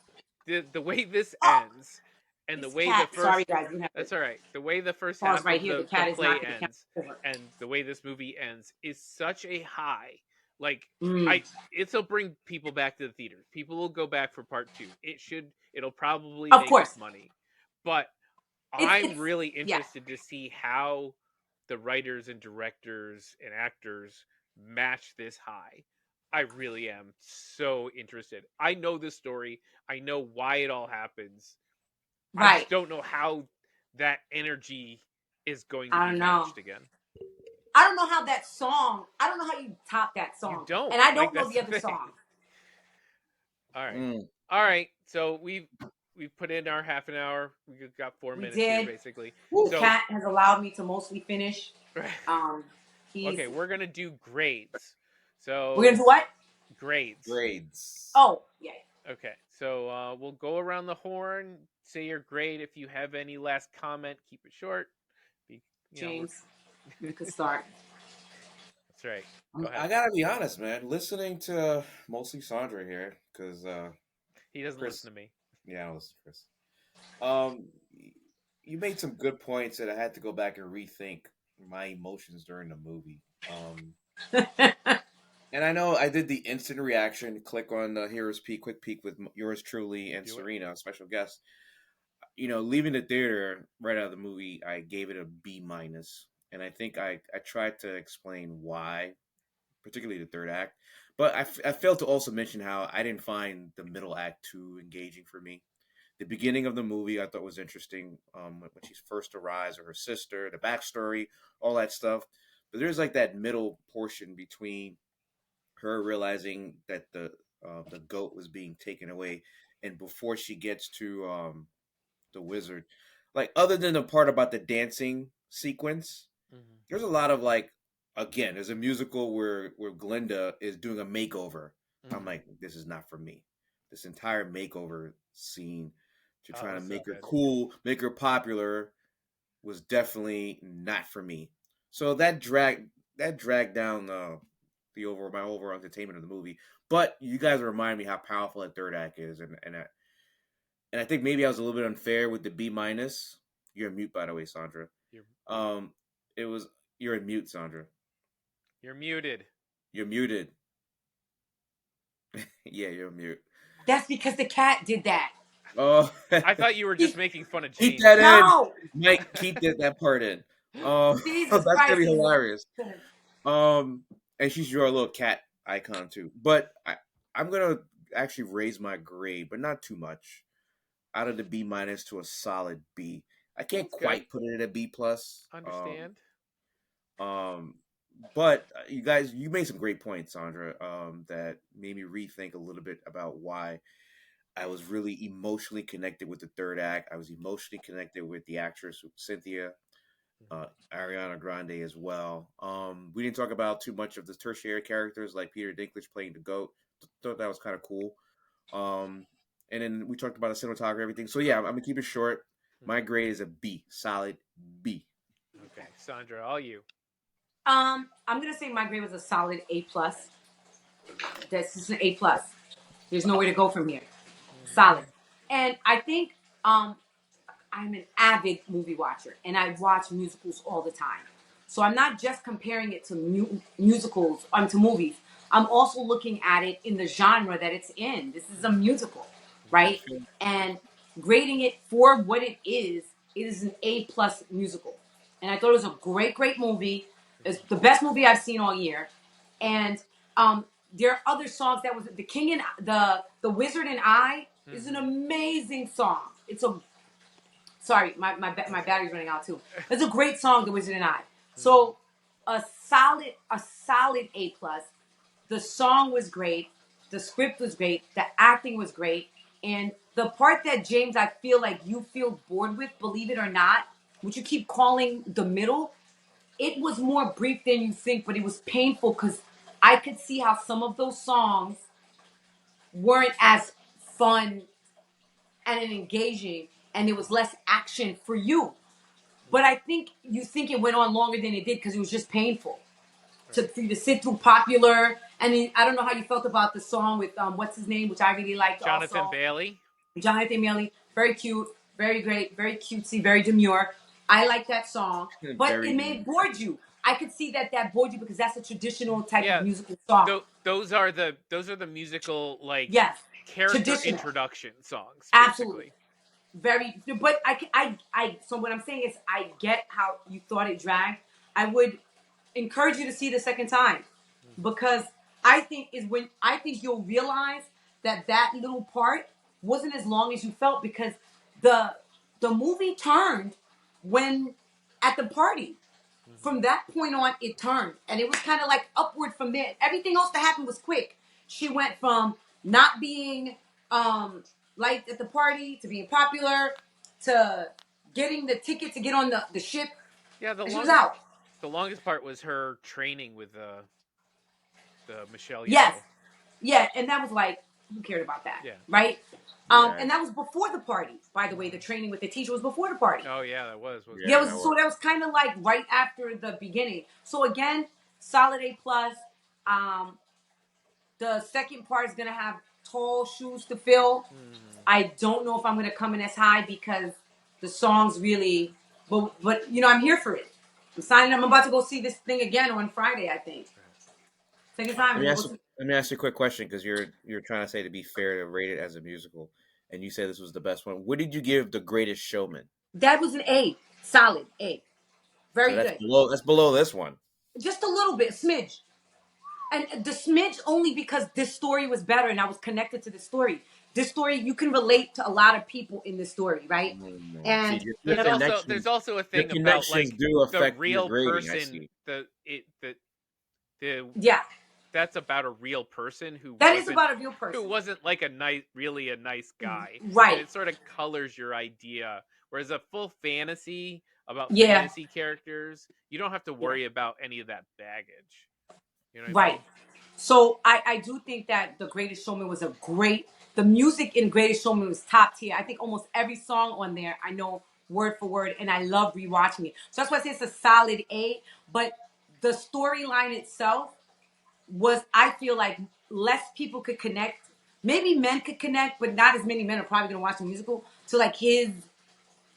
the way this Oh, ends, and the this way the cat. Sorry, first guys. You have to that's all right. The way the first pause half right of here. The the cat is play knocking the ends, camera over. and the way this movie ends is such a high. Like Mm. it'll bring people back to the theaters. People will go back for part two. It'll probably Of make course. money, but I'm It's really yeah. interested to see how the writers and directors and actors match this high. I really am so interested. I know this story. I know why it all happens. I Right. just don't know how that energy is going to I be don't know. matched again. I don't know how that song. I don't know how you top that You song. don't. And I Like don't know that's the the other thing. song. All right. Mm. All right. So we've put in our half an hour. We've got 4 We minutes here did. basically. The So cat has allowed me to mostly finish. He's okay, we're going to do grades. we're gonna So do what? grades. Grades. Oh, yeah. Okay, so we'll go around the horn. Say your grade. If you have any last comment, keep it short. Be, you know, James, you could start. that's right. Go I ahead. gotta be honest, man. Listening to mostly Sandra here, because He doesn't Chris, listen to me. yeah, I was Chris. Um, you made some good points that I had to go back and rethink my emotions during the movie. And I know I did the instant reaction, click on the Heroes Peak, quick peek with yours truly and Do it. Serena, special guest. Leaving the theater right out of the movie, I gave it a B minus, and I think I tried to explain why, particularly the third act. But I failed to also mention how I didn't find the middle act too engaging for me. The beginning of the movie I thought was interesting, when she first arrives with her sister, the backstory, all that stuff. But there's like that middle portion between her realizing that the goat was being taken away, and before she gets to the wizard, like other than the part about the dancing sequence, Mm-hmm. there's a lot of like, again, there's a musical where Glinda is doing a makeover. I'm Mm-hmm. like, this is not for me. This entire makeover scene to Oh, try it to was so make her good. cool, make her popular, was definitely not for me. So that dragged down my overall entertainment of the movie. But you guys remind me how powerful that third act is, and I think maybe I was a little bit unfair with the B minus. You're a mute, by the way, Sandra. You're Um, it was you're a mute, Sandra. you're muted. You're muted. Yeah, you're mute. That's because the cat did that. Oh, I thought you were just He, making fun of keep James. that in, no, Mike. Keep that part in. Jesus That's gonna Christ, be he's hilarious. And she's your little cat icon too. But I'm gonna actually raise my grade, but not too much. Out of the B minus to a solid B. I can't That's good. quite put it at a B plus. Understand. Um, but you guys, you made some great points, Sandra. That made me rethink a little bit about why I was really emotionally connected with the third act. I was emotionally connected with the actress Cynthia, Mm-hmm. Ariana Grande as well. We didn't talk about too much of the tertiary characters like Peter Dinklage playing the goat. Thought that was kind of cool. Um, and then we talked about the cinematography, everything. So yeah, I'm gonna keep it short. My Mm-hmm. grade is a B, solid B. Okay, Sandra, all you. I'm gonna say my grade was a solid A plus. That's just an A plus. There's nowhere to go from here. Mm-hmm. Solid. And I think I'm an avid movie watcher, and I watch musicals all the time. So I'm not just comparing it to musicals, to movies. I'm also looking at it in the genre that it's in. This is a musical, Mm-hmm. right? And grading it for what it is an A plus musical. And I thought it was a great, great movie. It's the best movie I've seen all year. And there are other songs that was The King and the Wizard and I. It's an amazing song. It's a sorry, my battery's running out too. It's a great song, The Wizard and I. So a solid A plus. The song was great. The script was great. The acting was great. And the part that James, I feel like you feel bored with, believe it or not, which you keep calling the middle, it was more brief than you think, but it was painful because I could see how some of those songs weren't as fun and engaging, and there was less action for you. But I think you think it went on longer than it did because it was just painful for you to sit through Popular. And then, I don't know how you felt about the song with what's his name, which I really liked. Jonathan also. Bailey. Jonathan Bailey, very cute, very great, very cutesy, very demure. I like that song, but Very it may have bored you. I could see that bored you because that's a traditional type of Yeah, musical song. those are the musical like Yes, character traditional, introduction songs, absolutely. basically. Very, but so what I'm saying is I get how you thought it dragged. I would encourage you to see the second time because I think you'll realize that little part wasn't as long as you felt because the the movie turned when at the party. From that point on, it turned, and it was kind of like upward from there. Everything else that happened was quick. She went from not being liked at the party to being popular to getting the ticket to get on the ship, Yeah, and she was out. the longest part was her training with the Michelle Yes, Yeoh. yeah, and that was like, who cared about that, Yeah. right? Yeah. And that was before the party. By the way, the training with the teacher was before the party. Oh yeah, that was. Yeah, so that was kind of like right after the beginning. So again, solid A plus. The second part is gonna have tall shoes to fill. I don't know if I'm gonna come in as high because the songs really, but you know I'm here for it. I'm signing. I'm about to go see this thing again on Friday. I think. Second time. Let me ask you a quick question because you're trying to say to be fair to rate it as a musical, and you say this was the best one. What did you give The Greatest Showman? That was an A, solid A, very So good. that's below this one. Just a little bit, smidge. And the smidge only because this story was better and I was connected to the story. This story, you can relate to a lot of people in this story, right? No. And See, There's also a your thing about connections like do the affect your real grading. I person. see. The yeah, that's about a real person who that is about a real person. wasn't like really a nice guy, Right. And it sort of colors your idea. Whereas a full fantasy about Yeah. fantasy characters, you don't have to worry about any of that baggage. You know what I Right. mean? So I do think that The Greatest Showman was the music in Greatest Showman was top tier. I think almost every song on there I know word for word, and I love rewatching it. So that's why I say it's a solid A. But the storyline itself was, I feel like, less people could connect. Maybe men could connect, but not as many men are probably going to watch the musical. So like his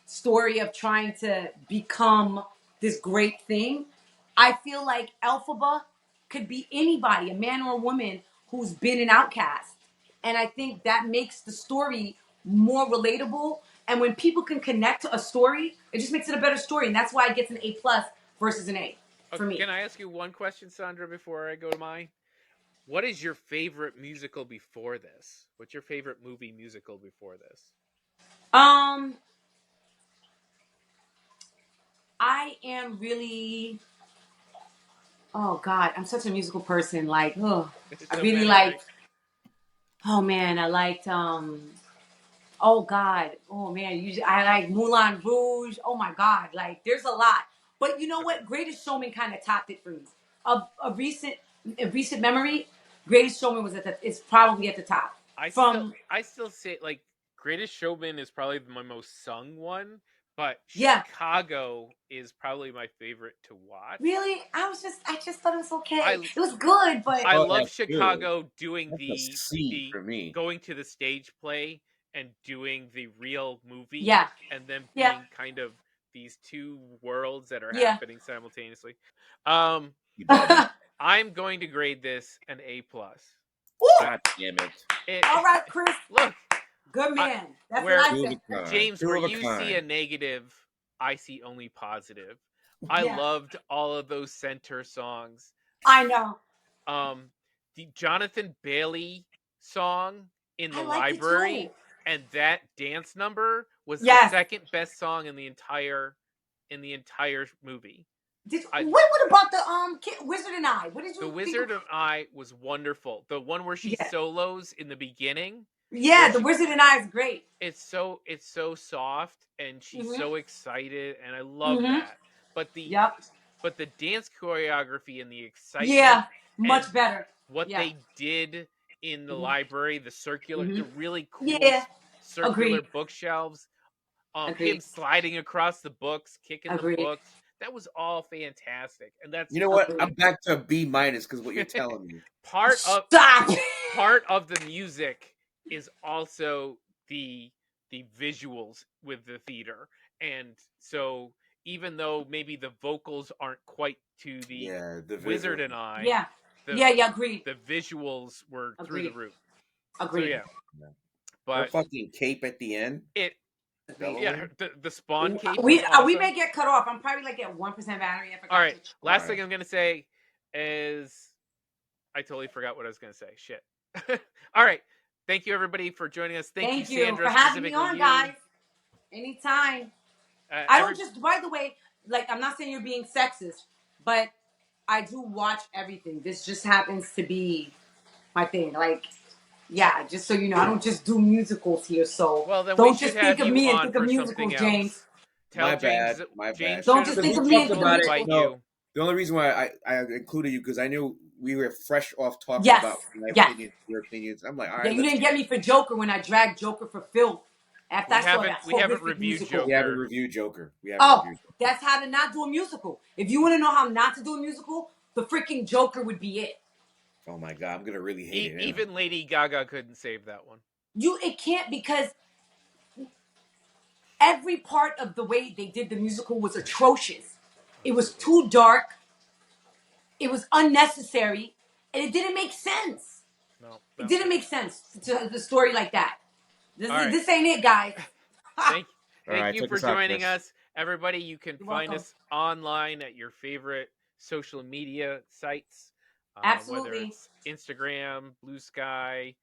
story of trying to become this great thing. I feel like Elphaba could be anybody, a man or a woman who's been an outcast. And I think that makes the story more relatable. And when people can connect to a story, it just makes it a better story. And that's why it gets an A plus versus an A for me. Can I ask you one question, Sandra, before I go to mine? What is your favorite musical before this? What's your favorite movie musical before this? I am really, oh God, I'm such a musical person. Like, I really liked, oh man, I liked, oh God, oh man, I like Moulin Rouge. Oh my God, like there's a lot. But you know what? Greatest Showman kind of topped it for me. A recent memory, Greatest Showman is probably at the top. I still say like Greatest Showman is probably my most sung one, but Yeah. Chicago is probably my favorite to watch. Really? I just thought it was okay. It was good, but I love that's Chicago doing That's a C for me. going to the stage play and doing the real movie. Yeah. And then Yeah. being kind of these two worlds that are Yeah. happening simultaneously. I'm going to grade this an A plus. God damn it. All right, Chris. Look, good man. That's where- what I said. James, Two where of a you see kind. a negative, I see only positive. I Yeah. loved all of those center songs. I know. The Jonathan Bailey song in the I like it library too. and that dance number was the Yes. second best song in the entire movie. What about the Wizard and I? What did you The think? Wizard of I was wonderful. The one where she Yeah. solos in the beginning. Yeah, where the Wizard and I is great. It's so soft and she's Mhm. so excited and I love Mhm. that. But the Yep. but the dance choreography and the excitement Yeah, and much better. what Yeah. they did in the Mhm. library, the Mhm. really cool Yeah. circular Agreed. bookshelves, him Agreed. sliding across the books, kicking the Agreed. books. That was all fantastic. And that's You know what? Agreed. I'm back to a B- because what you're telling me. part of Stop. part of the music is also the visuals with the theater. And so even though maybe the vocals aren't quite to the Yeah, the Wizard visual. and I, Yeah. the, Yeah. Agreed. the visuals were through the Agreed. roof. Agreed. So yeah, Her but fucking cape at the end. it Agreed. yeah, the Spawn cape We was awesome. we may get cut off. I'm probably like at 1% battery. I forgot. All right, to- last All thing right. I'm gonna say is I totally forgot what I was gonna say. Shit. All right, thank you everybody for joining us. Thank you, Sandra, for having me specifically on, you. guys. Anytime. I Every- don't just. By the way, like I'm not saying you're being sexist, but I do watch everything. This just happens to be my thing. Like, yeah, just so you know, I don't just do musicals here. So Well, then we don't should just have think of you me and on think of for musicals, something James. else. Tell My James bad. My James bad. Don't should just have think of me James and should think of invite musicals. you. The only reason why I included you because I knew we were fresh off talking Yes. about my Yes. opinions, your opinions. I'm like, all Yeah, right, you didn't get me for Joker when I dragged Joker for filth. After We I saw that haven't horrific reviewed musical. We haven't Joker. reviewed Joker. Oh, that's how to not do a musical. If you want to know how not to do a musical, the freaking Joker would be it. Oh my god, I'm gonna really hate it. Even Lady Gaga couldn't save that one. It can't because every part of the way they did the musical was atrocious. It was too dark. It was unnecessary, and it didn't make sense. No, It didn't make sense to the story like that. This ain't it, guys. Thank right, you check for us out, joining Chris. us, everybody. You can You're find welcome. us online at your favorite social media sites, whether Absolutely. it's Instagram, Blue Sky,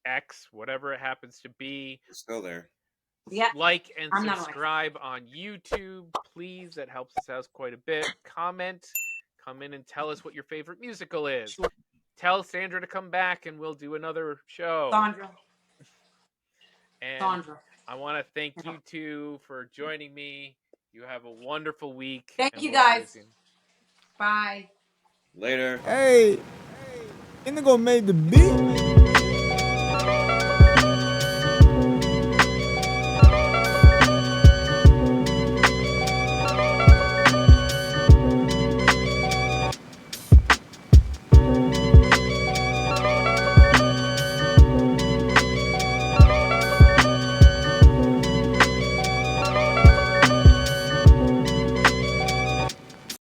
X, whatever it happens to be. It's still there. Yeah. Like and I'm not on subscribe on YouTube, please. That helps us out quite a bit. Comment, come in and tell us what your favorite musical is. Tell Sandra to come back and we'll do another show. Sandra. And Sandra. I want to thank you two for joining me. You have a wonderful week. Thank and you, we'll see guys. soon. Bye. Later. Hey, Indigo made the beat.